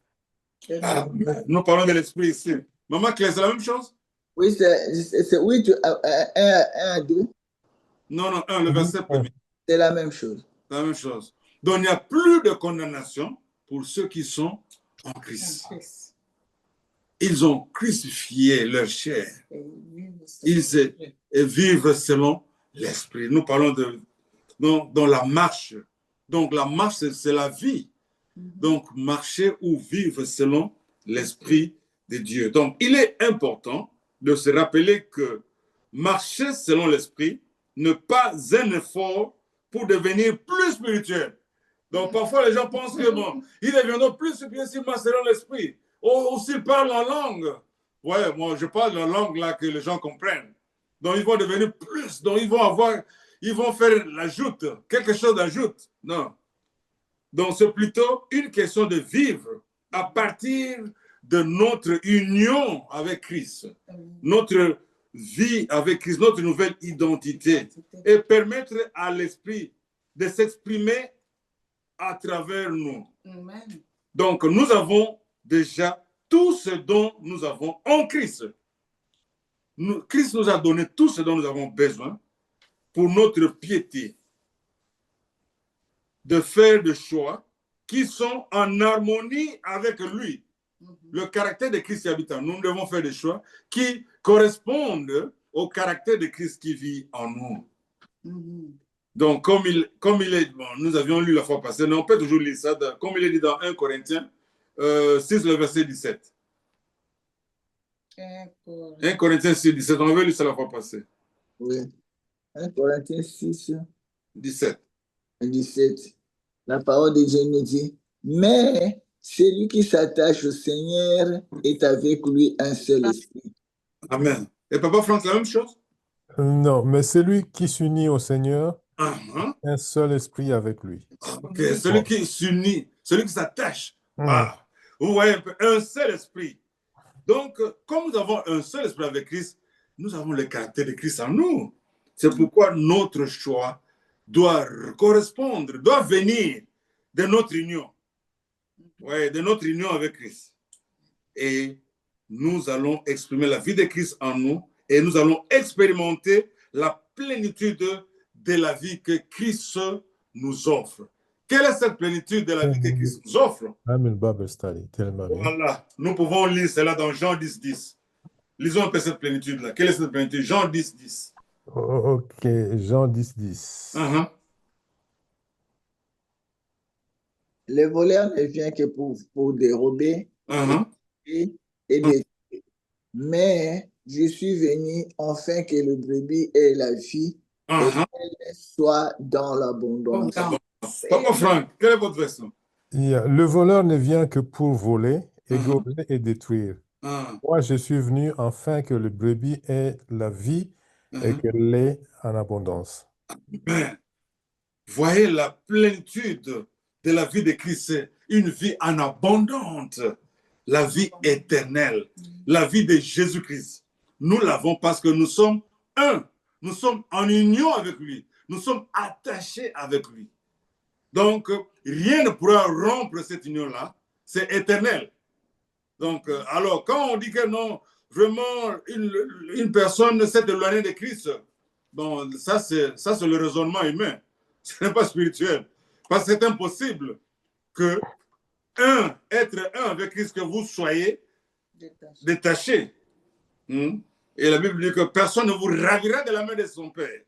Nous parlons de l'Esprit ici. Maman Claire, c'est la même chose? Oui, c'est 8, 1 à 2. Non, 1, le verset premier. C'est la même chose. La même chose. Donc, il n'y a plus de condamnation pour ceux qui sont en Christ. Ils ont crucifié leur chair. Ils vivent selon l'Esprit. Nous parlons dans la marche. Donc, la marche, c'est la vie. Donc, marcher ou vivre selon l'Esprit de Dieu. Donc, il est important de se rappeler que marcher selon l'Esprit n'est pas un effort pour devenir plus spirituel. Donc, parfois, les gens pensent que, bon, ils deviendront plus spirituels s'ils marchent selon l'Esprit. Ou s'ils parlent en langue. Ouais, moi, je parle la langue là que les gens comprennent. Donc, ils vont devenir plus. Donc, ils vont faire l'ajoute, quelque chose d'ajoute. Non. Donc, c'est plutôt une question de vivre à partir de notre union avec Christ, notre vie avec Christ, notre nouvelle identité, et permettre à l'Esprit de s'exprimer à travers nous. Donc, nous avons déjà tout ce dont nous avons en Christ. Christ nous a donné tout ce dont nous avons besoin pour notre piété, de faire des choix qui sont en harmonie avec lui. Le caractère de Christ qui habite en nous, nous devons faire des choix qui correspondent au caractère de Christ qui vit en nous. Donc, comme il est, bon, nous avions lu la fois passée, mais on peut toujours lire ça, comme il est dit dans 1 Corinthiens 6, le verset 17. 1 Corinthiens 6, 17, on avait lu ça la fois passée. Oui. 1 Corinthiens 6, 17. 17. La parole de Dieu nous dit, mais celui qui s'attache au Seigneur est avec lui un seul esprit. Amen. Et Papa Franck, c'est la même chose? Non, mais celui qui s'unit au Seigneur, un seul esprit avec lui. Ok, celui qui s'unit, celui qui s'attache. Vous voyez un peu, un seul esprit. Donc, comme nous avons un seul esprit avec Christ, nous avons le caractère de Christ en nous. C'est pourquoi notre choix doit correspondre, doit venir de notre union. Ouais, de notre union avec Christ. Et nous allons exprimer la vie de Christ en nous et nous allons expérimenter la plénitude de la vie que Christ nous offre. Quelle est cette plénitude de la vie que Christ nous offre? Voilà, nous pouvons lire cela dans Jean 10, 10. Lisons un peu cette plénitude-là. Quelle est cette plénitude? Jean 10, 10. Ok, Jean 10, 10. Le voleur ne vient que pour dérober et détruire. Mais je suis venu afin que le brebis ait la vie et qu'elle soit dans l'abondance. Papa Franck, quelle est votre version? Le voleur ne vient que pour voler, égorger et détruire. Moi, je suis venu afin que le brebis ait la vie et qu'elle l'ait en abondance. Amen. Voyez la plénitude de la vie de Christ, c'est une vie en abondante, la vie éternelle, la vie de Jésus-Christ. Nous l'avons parce que nous sommes un, nous sommes en union avec lui, nous sommes attachés avec lui. Donc, rien ne pourra rompre cette union-là, c'est éternel. Donc, alors, quand on dit que non, vraiment, une personne s'est éloignée de Christ, bon, ça c'est le raisonnement humain. Ce n'est pas spirituel. Parce que c'est impossible que être un avec Christ, que vous soyez détaché. Et la Bible dit que personne ne vous ravira de la main de son Père.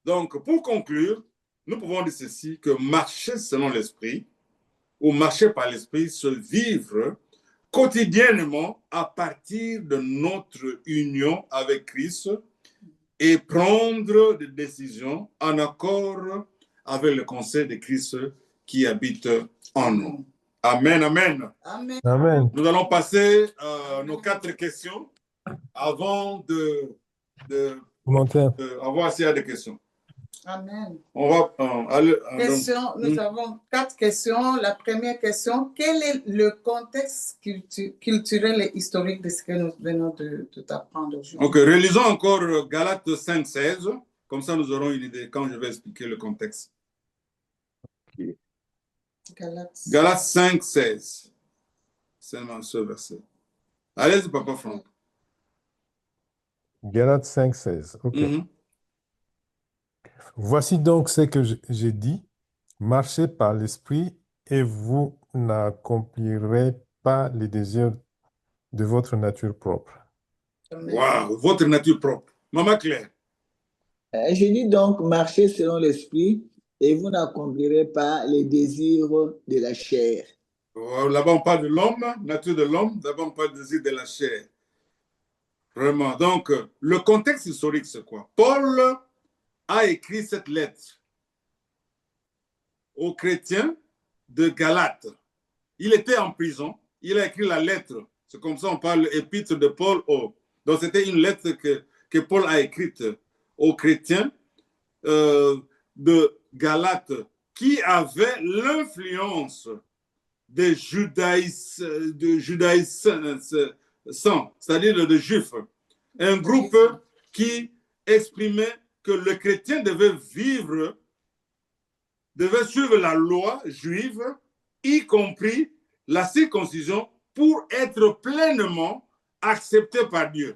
Donc, pour conclure, nous pouvons dire ceci, que marcher selon l'Esprit, ou marcher par l'Esprit, se vivre quotidiennement à partir de notre union avec Christ, et prendre des décisions en accord avec le conseil de Christ qui habite en nous. Amen, amen. Amen. Amen. Nous allons passer nos 4 questions avant de avoir s'il y a des questions. Amen. On va aller. Nous avons 4 questions. La première question, quel est le contexte culturel et historique de ce que nous venons de t'apprendre aujourd'hui? Ok, relisons encore Galates 5,16. Comme ça, nous aurons une idée quand je vais expliquer le contexte. Galates 5,16. C'est dans ce verset. Allez-y, Papa Franck. Galates 5,16. Ok. Voici donc ce que j'ai dit. Marchez par l'esprit et vous n'accomplirez pas les désirs de votre nature propre. Waouh, votre nature propre. Maman Claire. Je dis donc, marchez selon l'esprit et vous n'accomplirez pas les désirs de la chair. Là-bas, on parle de l'homme, nature de l'homme. Là-bas, on parle des désirs de la chair. Vraiment. Donc, le contexte historique, c'est quoi? Paul a écrit cette lettre aux chrétiens de Galate. Il était en prison. Il a écrit la lettre. C'est comme ça on parle épître de Paul. Donc, c'était une lettre que Paul a écrite aux chrétiens de Galate qui avaient l'influence des judaïsants, c'est-à-dire des juifs. Un groupe qui exprimait que le chrétien devait suivre la loi juive, y compris la circoncision, pour être pleinement accepté par Dieu.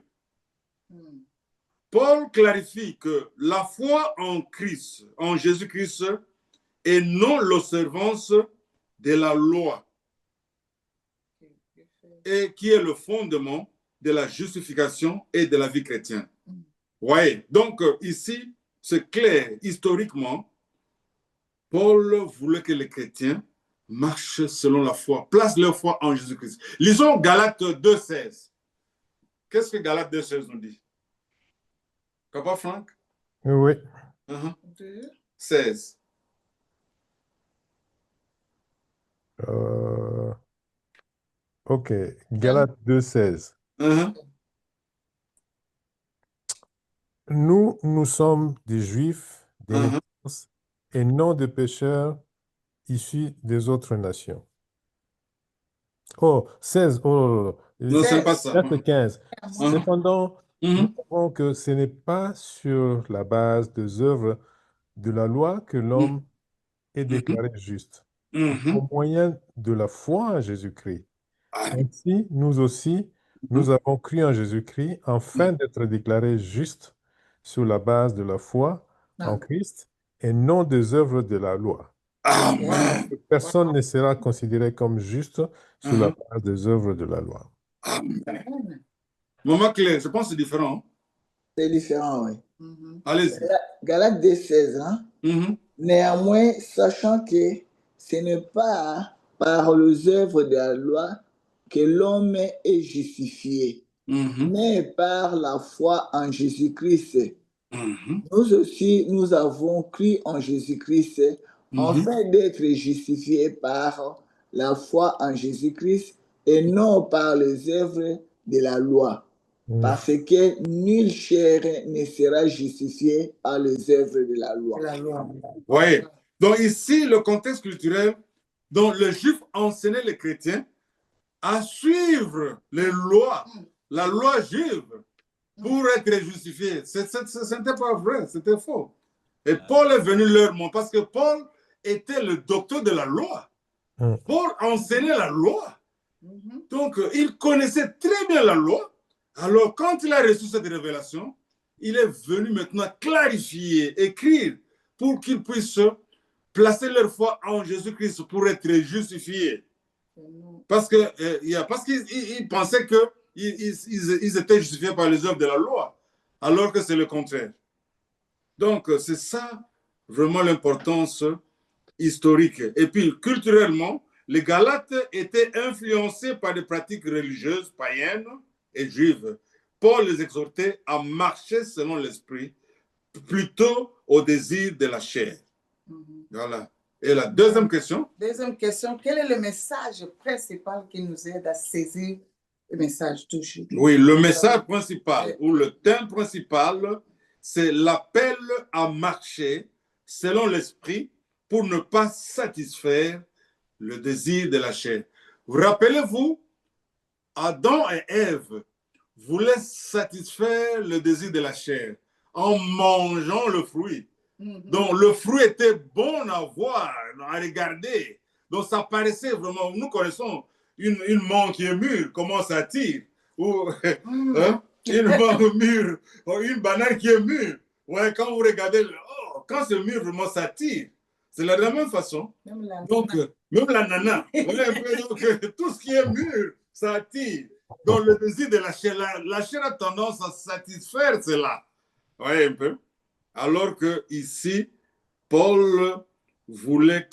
Paul clarifie que la foi en Christ, en Jésus-Christ, et non l'observance de la loi, et qui est le fondement de la justification et de la vie chrétienne. Voyez, donc ici, c'est clair, historiquement, Paul voulait que les chrétiens marchent selon la foi, placent leur foi en Jésus-Christ. Lisons Galates 2,16. Qu'est-ce que Galates 2,16 nous dit? Papa Franck? Oui. 16. Ok, Galates 2,16. Nous sommes des Juifs, des naissances, et non des pécheurs issus des autres nations. Oh, 16. Oh, non, c'est pas ça. 15. Cependant, nous savons que ce n'est pas sur la base des œuvres de la loi que l'homme est déclaré juste, au moyen de la foi en Jésus-Christ. Ainsi, nous aussi, nous avons cru en Jésus-Christ afin d'être déclarés justes sur la base de la foi en Christ et non des œuvres de la loi. Amen. Personne ne sera considéré comme juste sur la base des œuvres de la loi. Amen. Maman Claire, je pense que c'est différent. C'est différent, oui. Allez-y. Galates 2,16, hein? Néanmoins, sachant que ce n'est pas par les œuvres de la loi que l'homme est justifié, mais par la foi en Jésus-Christ. Nous aussi, nous avons cru en Jésus-Christ afin d'être justifiés par la foi en Jésus-Christ et non par les œuvres de la loi. Parce que nulle chair ne sera justifiée par les œuvres de la loi. Voyez. Donc ici, le contexte culturel dont le juif enseignait les chrétiens à suivre les lois, la loi juive, pour être justifié. Ce n'était pas vrai, c'était faux. Et Paul est venu leur montrer, parce que Paul était le docteur de la loi. Paul enseignait la loi. Donc, il connaissait très bien la loi. Alors, quand il a reçu cette révélation, il est venu maintenant clarifier, écrire, pour qu'ils puissent placer leur foi en Jésus-Christ pour être justifiés. Parce qu'ils pensaient qu'ils étaient justifiés par les œuvres de la loi, alors que c'est le contraire. Donc, c'est ça vraiment l'importance historique. Et puis, culturellement, les Galates étaient influencés par des pratiques religieuses païennes et juives. Paul les exhortait à marcher selon l'esprit, plutôt au désir de la chair. Voilà. Et la deuxième question? Deuxième question, quel est le message principal qui nous aide à saisir le message toujours? Oui, le message principal ou le thème principal, c'est l'appel à marcher selon l'esprit pour ne pas satisfaire le désir de la chair. Vous rappelez-vous, Adam et Ève voulaient satisfaire le désir de la chair en mangeant le fruit. Donc, le fruit était bon à voir, à regarder. Donc, ça paraissait vraiment... Nous connaissons une mangue qui est mûre, comment ça tire. Ou une mangue mûre, ou une banane qui est mûre. Ouais, quand vous regardez, quand c'est mûr, vraiment, ça tire. C'est de la même façon. Donc, même la nana. Donc, tout ce qui est mûr, ça attire. Donc, le désir de la chair a tendance à satisfaire cela. Vous voyez un peu? Alors que ici, Paul voulait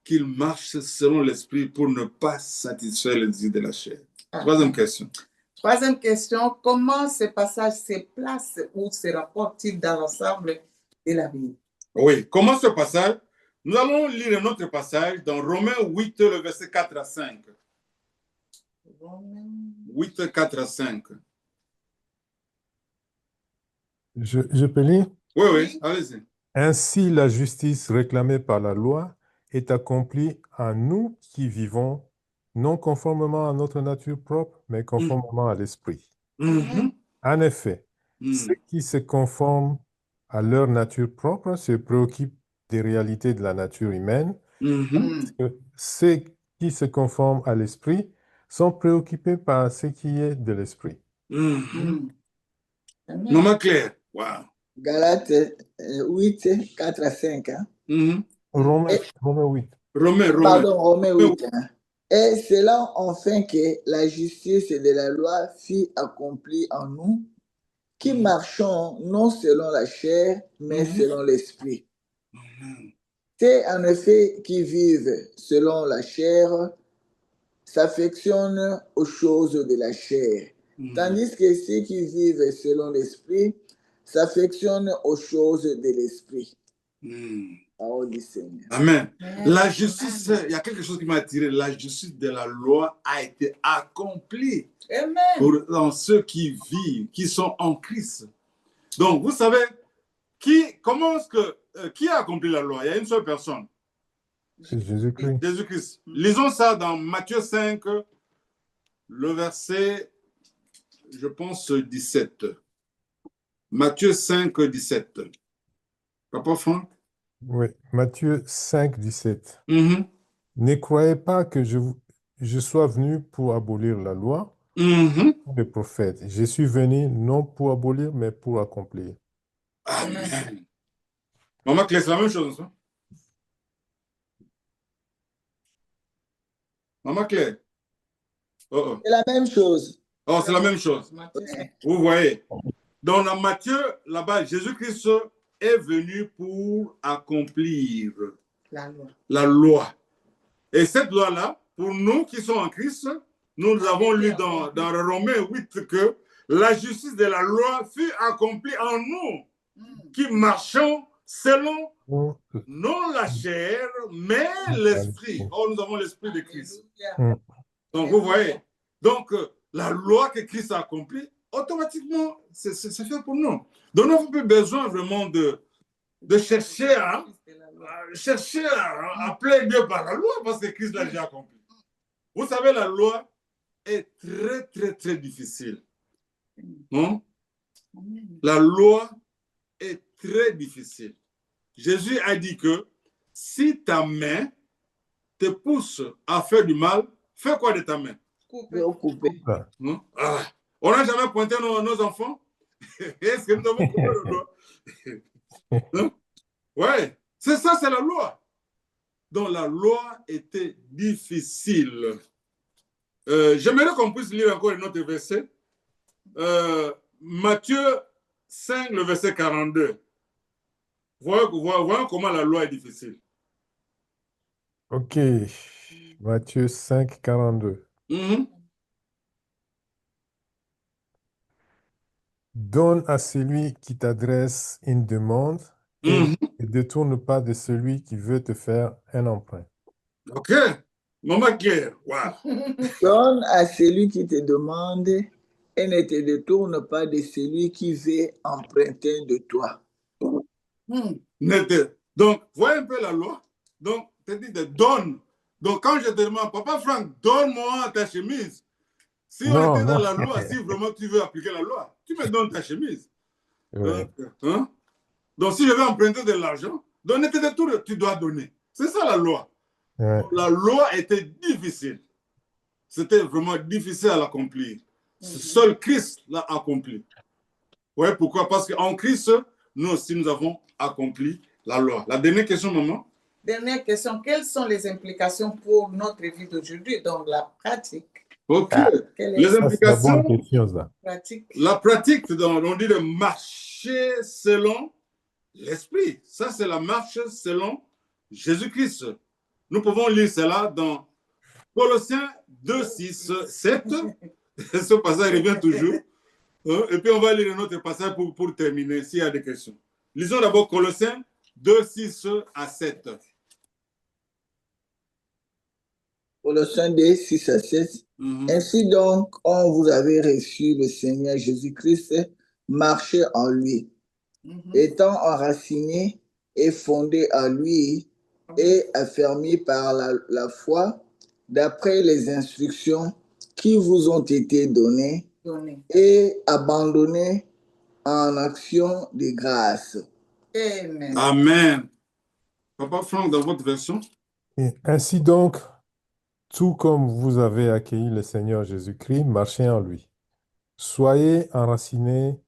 qu'il marche selon l'esprit pour ne pas satisfaire le désir de la chair. Troisième question. Troisième question, comment ce passage se place ou se rapporte-t-il dans l'ensemble de la Bible? Oui, comment ce passage? Nous allons lire un autre passage dans Romains 8, le verset 4 à 5. 8, 4 à 5. Je peux lire? Oui, allez-y. Ainsi, la justice réclamée par la loi est accomplie en nous qui vivons, non conformément à notre nature propre, mais conformément à l'esprit. En effet, ceux qui se conforment à leur nature propre se préoccupent des réalités de la nature humaine. Ceux qui se conforment à l'esprit sont préoccupés par ce qui est de l'esprit. Maman Claire, wow. Galates 8, 4 à 5. Romains 8. Romains 8. Et c'est là enfin que la justice de la loi fut accomplie en nous, qui marchons non selon la chair, mais selon l'esprit. C'est en effet qui vivent selon la chair s'affectionnent aux choses de la chair, tandis que ceux qui vivent selon l'esprit s'affectionnent aux choses de l'esprit. Parole du Seigneur. Amen. La justice, il y a quelque chose qui m'a attiré. La justice de la loi a été accomplie dans ceux qui vivent, qui sont en Christ. Donc, vous savez, qui a accompli la loi? Il y a une seule personne. Jésus-Christ. Jésus-Christ. Lisons ça dans Matthieu 5, le verset, je pense, 17. Matthieu 5, 17. Papa Franck? Oui, Matthieu 5, 17. Ne croyez pas que je sois venu pour abolir la loi ou les prophètes. Je suis venu non pour abolir, mais pour accomplir. Amen. Maman Claire, c'est la même chose, ça? Maman Claire? C'est la même chose. Oh, c'est la même chose. Vous voyez. Donc, dans Matthieu, là-bas, Jésus-Christ est venu pour accomplir la loi. Et cette loi-là, pour nous qui sommes en Christ, nous avons lu dans Romains 8 que la justice de la loi fut accomplie en nous. qui marchons selon Nous, non la chair, mais l'esprit. Oh, nous avons l'esprit de Christ. mm, Donc, vous voyez. Donc, la loi que Christ a accomplie, automatiquement, c'est fait pour nous. Donc, nous n'avons plus besoin vraiment de chercher à appeler Dieu par la loi parce que Christ l'a déjà accompli. Vous savez, la loi est très, très, très difficile. Non? La loi est très difficile. Jésus a dit que si ta main te pousse à faire du mal, fais quoi de ta main? Couper. Non? Ah. On n'a jamais pointé nos enfants. Est-ce que nous avons coupé le doigt? Hein? Ouais, c'est ça, c'est la loi. Donc la loi était difficile. J'aimerais qu'on puisse lire encore un autre verset. Matthieu 5, le verset 42. Voyons comment la loi est difficile. OK. Matthieu 5, 42. Donne à celui qui t'adresse une demande et ne te détourne pas de celui qui veut te faire un emprunt. OK. Maman Claire, wow. Donne à celui qui te demande et ne te détourne pas de celui qui veut emprunter de toi. Donc, voyez un peu la loi. Donc, tu dis de donne. Donc, quand je te demande, Papa Franck, donne-moi ta chemise. Si on Non, était dans non. la loi, si vraiment tu veux appliquer la loi, tu me donnes ta chemise. Ouais. Hein? Donc, si je veux emprunter de l'argent, donc ne te détourne, tu dois donner. C'est ça la loi. Ouais. La loi était difficile. C'était vraiment difficile à l'accomplir. Seul Christ l'a accompli. Ouais, pourquoi? Parce qu'en Christ, nous aussi, nous avons accompli la loi. La dernière question, maman. Dernière question, quelles sont les implications pour notre vie d'aujourd'hui, donc la pratique? OK. Quelle est Les Ça, c'est la implications, bonne question, ça. pratique? la pratique, on dit de marcher selon l'esprit. Ça, c'est la marche selon Jésus-Christ. Nous pouvons lire cela dans Colossiens 2, 6, 7. Ce passage revient toujours. Et puis, on va lire un autre passage pour terminer, s'il y a des questions. Lisons d'abord Colossiens 2, 6 à 7. Colossiens 2, 6 à 7. Ainsi donc, quand vous avez reçu le Seigneur Jésus-Christ, marchez en lui, étant enracinés et fondés en lui et affermis par la foi, d'après les instructions qui vous ont été données et abandonnés en action de grâce. Amen. Amen. Papa Franck, dans votre version. Et ainsi donc, tout comme vous avez accueilli le Seigneur Jésus-Christ, marchez en lui. Soyez enracinés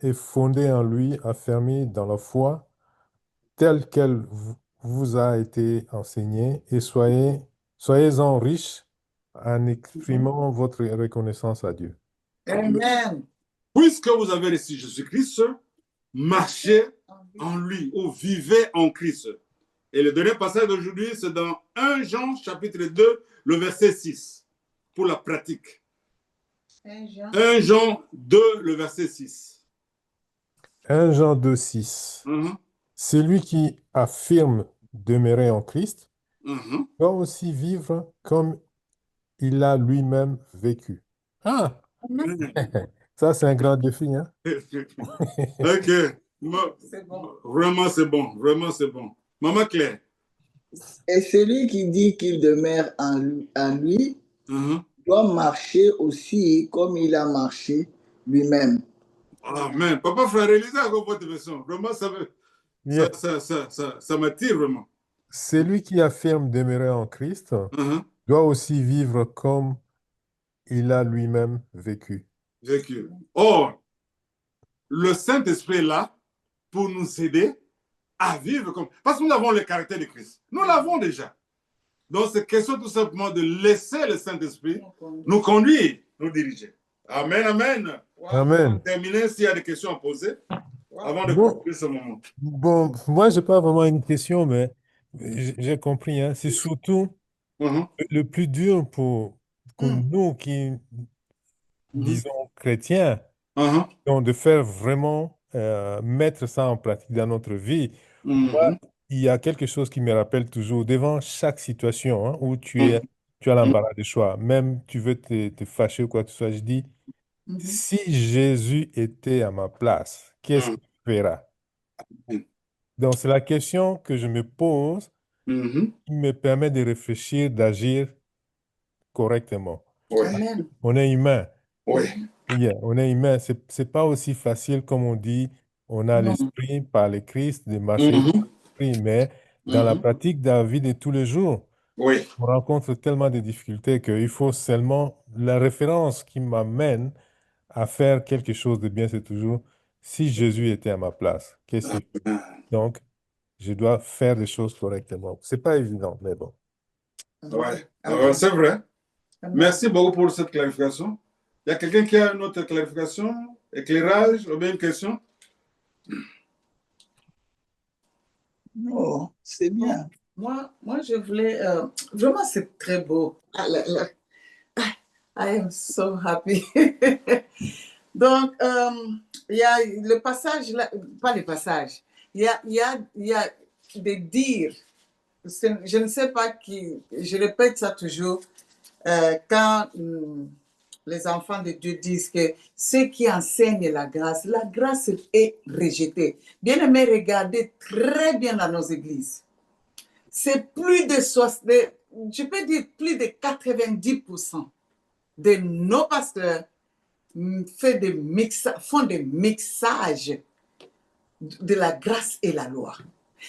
et fondés en lui, affermis dans la foi, telle qu'elle vous a été enseignée, et soyez-en riches en exprimant votre reconnaissance à Dieu. Amen. Puisque vous avez reçu Jésus-Christ, marchez en lui ou vivez en Christ. Et le dernier passage d'aujourd'hui, c'est dans 1 Jean chapitre 2, le verset 6, pour la pratique. 1 Jean 2, le verset 6. 1 Jean 2, 6. Celui qui affirme demeurer en Christ doit aussi vivre comme il a lui-même vécu. Ah, ça c'est un grand défi, hein? OK. C'est bon. Vraiment, c'est bon. Vraiment, c'est bon. Maman Claire. Et celui qui dit qu'il demeure en lui doit marcher aussi comme il a marché lui-même. Amen. Papa Frère, réalisez encore votre version. Vraiment, ça m'attire vraiment. Celui qui affirme demeurer en Christ doit aussi vivre comme il a lui-même vécu. Vécu. Or, le Saint-Esprit est là pour nous aider à vivre comme... Parce que nous avons le caractère de Christ. Nous l'avons déjà. Donc, c'est question tout simplement de laisser le Saint-Esprit nous conduire, nous diriger. Amen, amen. Amen. Pour terminer, s'il y a des questions à poser, avant de conclure ce moment. Bon, moi, je n'ai pas vraiment une question, mais j'ai compris, hein. C'est surtout le plus dur pour nous qui, disons, chrétiens, donc de faire vraiment mettre ça en pratique dans notre vie. Moi, il y a quelque chose qui me rappelle toujours, devant chaque situation hein, où tu as l'embarras de choix, même tu veux te fâcher ou quoi que ce soit, je dis, si Jésus était à ma place, qu'est-ce qu'il fera? Donc, c'est la question que je me pose qui me permet de réfléchir, d'agir correctement. Amen. On est humain. Oui. Yeah, on est humain. C'est pas aussi facile comme on dit, on a Non. l'esprit par le Christ, de marcher dans l'esprit, mais dans la pratique de la vie de tous les jours, Oui. on rencontre tellement de difficultés qu'il faut seulement la référence qui m'amène à faire quelque chose de bien, c'est toujours si Jésus était à ma place, qu'est-ce qu'il fait? Donc, je dois faire les choses correctement. C'est pas évident, mais bon. Ouais. Amen. C'est vrai. Amen. Merci beaucoup pour cette clarification. Il y a quelqu'un qui a une autre clarification, éclairage ou bien une question? Non, c'est bien. Moi, je voulais... vraiment, c'est très beau. I am so happy. Donc, il y a le passage, là, pas le passage, il y a des dires. Je ne sais pas qui, je répète ça toujours, quand les enfants de Dieu disent que ceux qui enseignent la grâce est rejetée. Bien aimé, regardez très bien dans nos églises. C'est plus de, je peux dire plus de 90% de nos pasteurs font des mixages de la grâce et la loi.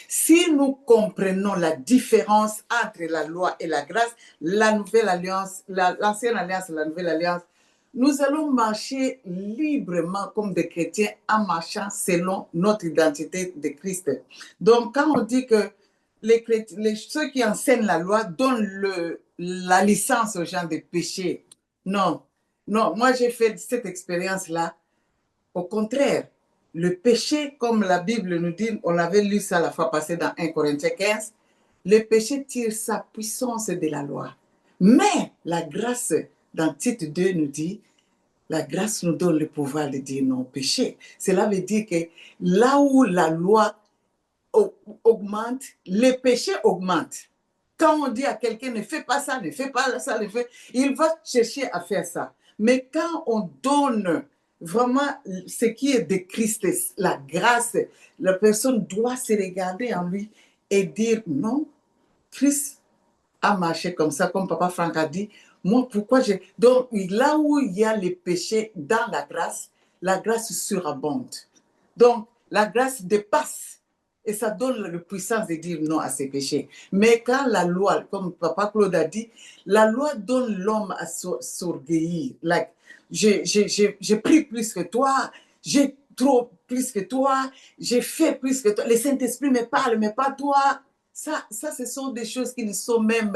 Si nous comprenons la différence entre la loi et la grâce, la nouvelle alliance, l'ancienne alliance et la nouvelle alliance, nous allons marcher librement comme des chrétiens en marchant selon notre identité de Christ. Donc, quand on dit que ceux qui enseignent la loi donnent la licence aux gens de pécher, non, moi j'ai fait cette expérience-là. Au contraire, le péché, comme la Bible nous dit, on avait lu ça la fois passée dans 1 Corinthiens 15, le péché tire sa puissance de la loi. Mais la grâce, dans Tite 2, nous dit, la grâce nous donne le pouvoir de dire non au péché. Cela veut dire que là où la loi augmente, le péché augmente. Quand on dit à quelqu'un ne fais pas ça, ne fais pas ça, il va chercher à faire ça. Mais quand on donne vraiment ce qui est de Christ, la grâce, la personne doit se regarder en lui et dire non, Christ a marché comme ça, comme Papa Franck a dit. Moi, pourquoi j'ai... Donc, là où il y a les péchés dans la grâce surabonde. Donc, la grâce dépasse et ça donne la puissance de dire non à ses péchés. Mais quand la loi, comme Papa Claude a dit, la loi donne l'homme à s'orgueillir. Like, j'ai pris plus que toi, j'ai trop plus que toi, j'ai fait plus que toi. Le Saint-Esprit me parle, mais pas toi. Ça, ce sont des choses qui ne sont même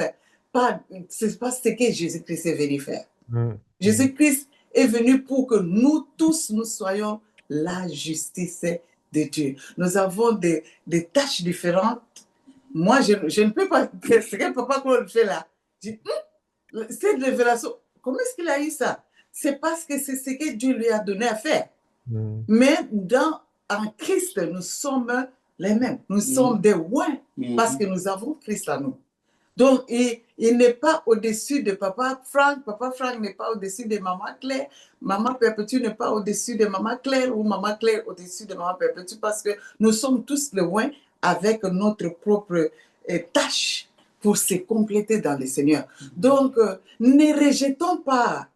pas, c'est pas ce que Jésus-Christ est venu faire. Jésus-Christ est venu pour que nous tous, nous soyons la justice de Dieu. Nous avons des tâches différentes. Moi, je ne peux pas, ce que Papa Claude fait là, je dis, cette révélation, comment est-ce qu'il a eu ça? C'est parce que c'est ce que Dieu lui a donné à faire. Mais en Christ, nous sommes les mêmes. Nous sommes des oins parce que nous avons Christ en nous. Donc, il n'est pas au-dessus de Papa Franck. Papa Franck n'est pas au-dessus de Maman Claire. Maman Perpétue n'est pas au-dessus de Maman Claire ou Maman Claire au-dessus de Maman Perpétue parce que nous sommes tous les oins avec notre propre tâche pour se compléter dans le Seigneur. Donc, ne rejetons pas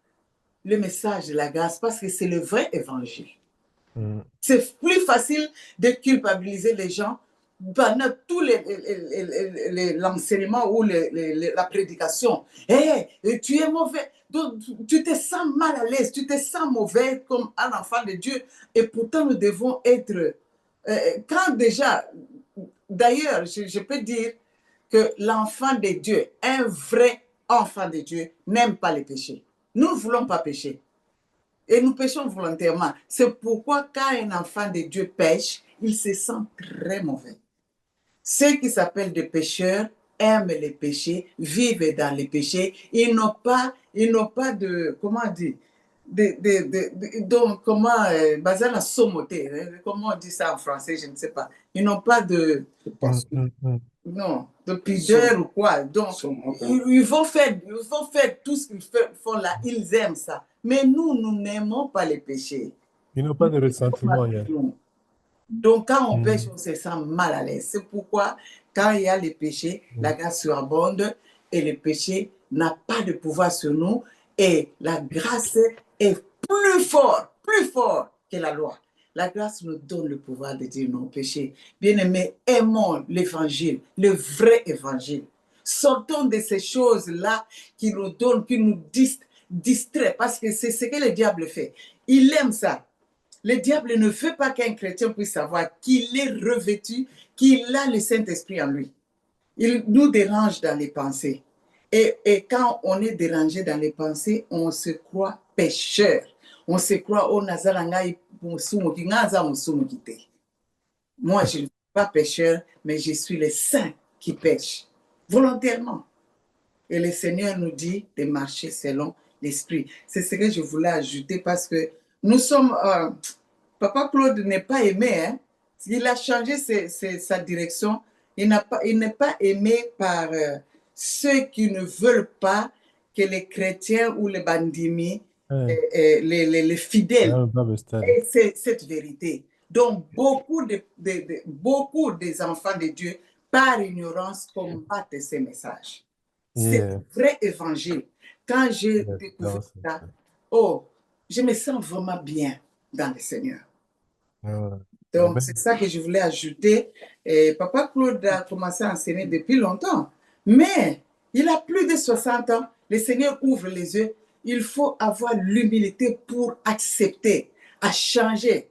le message de la grâce parce que c'est le vrai évangile. C'est plus facile de culpabiliser les gens pendant tout l'enseignement ou la prédication. Hey, tu es mauvais, donc, tu te sens mal à l'aise, tu te sens mauvais comme un enfant de Dieu. Et pourtant, nous devons être... quand déjà, d'ailleurs, je peux dire que l'enfant de Dieu, un vrai enfant de Dieu, n'aime pas les péchés. Nous ne voulons pas pécher. Et nous péchons volontairement. C'est pourquoi quand un enfant de Dieu pêche, il se sent très mauvais. Ceux qui s'appellent des pécheurs aiment les péchés, vivent dans les péchés. Ils n'ont pas de, comment dire, donc, comment, basé la somoté, comment on dit ça en français, je ne sais pas. Ils n'ont pas de, non, de pudeur ou quoi. Donc, ils vont faire tout ce qu'ils font là, ils aiment ça. Mais nous n'aimons pas les péchés. Ils n'ont pas de ressentiment. Donc, quand on pêche, on se sent mal à l'aise. C'est pourquoi, quand il y a les péchés, la grâce surabonde et le péché n'a pas de pouvoir sur nous. Et la grâce est plus fort que la loi. La grâce nous donne le pouvoir de dire non au péché. Bien-aimés, aimons l'évangile, le vrai évangile. Sortons de ces choses-là qui nous donnent, qui nous distraient, parce que c'est ce que le diable fait. Il aime ça. Le diable ne veut pas qu'un chrétien puisse savoir qu'il est revêtu, qu'il a le Saint-Esprit en lui. Il nous dérange dans les pensées. Et quand on est dérangé dans les pensées, on se croit pécheur. On se croit au Nazarangai. Moi, je ne suis pas pécheur, mais je suis le saint qui pêche volontairement. Et le Seigneur nous dit de marcher selon l'Esprit. C'est ce que je voulais ajouter parce que nous sommes... Papa Claude n'est pas aimé. Hein? Il a changé sa direction. Il n'est pas aimé par ceux qui ne veulent pas que les chrétiens ou les bandimi, les fidèles, aient cette vérité. Donc, beaucoup des enfants de Dieu, par ignorance, combattent ces messages. C'est le vrai évangile. Quand j'ai découvert ça, je me sens vraiment bien dans le Seigneur. Donc, c'est ça que je voulais ajouter. Et Papa Claude a commencé à enseigner depuis longtemps, mais il a plus de 60 ans. Le Seigneur ouvre les yeux. Il faut avoir l'humilité pour accepter, à changer.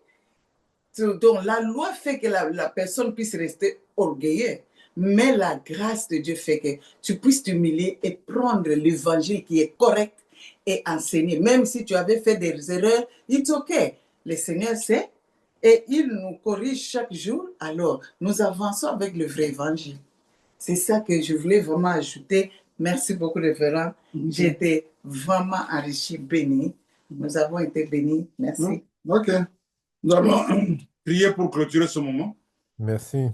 Donc, la loi fait que la personne puisse rester orgueilleuse, mais la grâce de Dieu fait que tu puisses t'humilier et prendre l'évangile qui est correct et enseigner. Même si tu avais fait des erreurs, it's okay. Le Seigneur sait. Et il nous corrige chaque jour, alors nous avançons avec le vrai évangile. C'est ça que je voulais vraiment ajouter. Merci beaucoup, révérend. J'ai été vraiment enrichi, béni. Nous avons été bénis. Merci. Ok. Nous allons prier pour clôturer ce moment. Merci.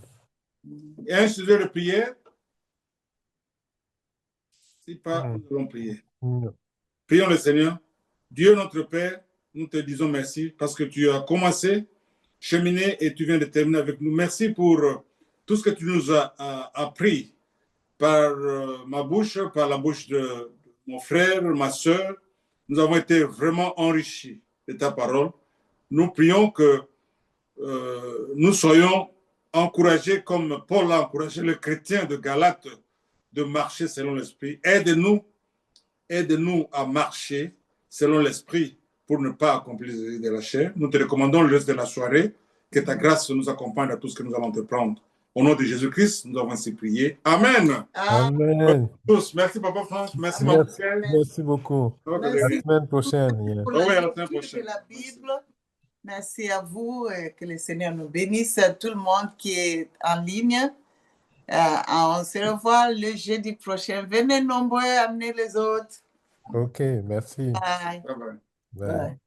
Et un sujet de prière? Si pas, nous allons prier. Prions le Seigneur. Dieu notre Père, nous te disons merci parce que tu as commencé cheminer et tu viens de terminer avec nous. Merci pour tout ce que tu nous as appris par ma bouche, par la bouche de mon frère, ma soeur. Nous avons été vraiment enrichis de ta parole. Nous prions que nous soyons encouragés comme Paul a encouragé le chrétien de Galate de marcher selon l'esprit. Aide-nous à marcher selon l'esprit pour ne pas accomplir les désirs de la chair. Nous te recommandons le reste de la soirée, que ta grâce nous accompagne à tout ce que nous allons te prendre. Au nom de Jésus-Christ, nous avons ainsi prié. Amen. Amen. Tous. Merci, Papa France. Merci, merci beaucoup. Okay. À la semaine prochaine. Pour la lecture de la Bible. Merci à vous et que le Seigneur nous bénisse, à tout le monde qui est en ligne. On se revoit le jeudi prochain. Venez nombreux, amenez les autres. Ok, merci. Bye. Bye-bye. Bye.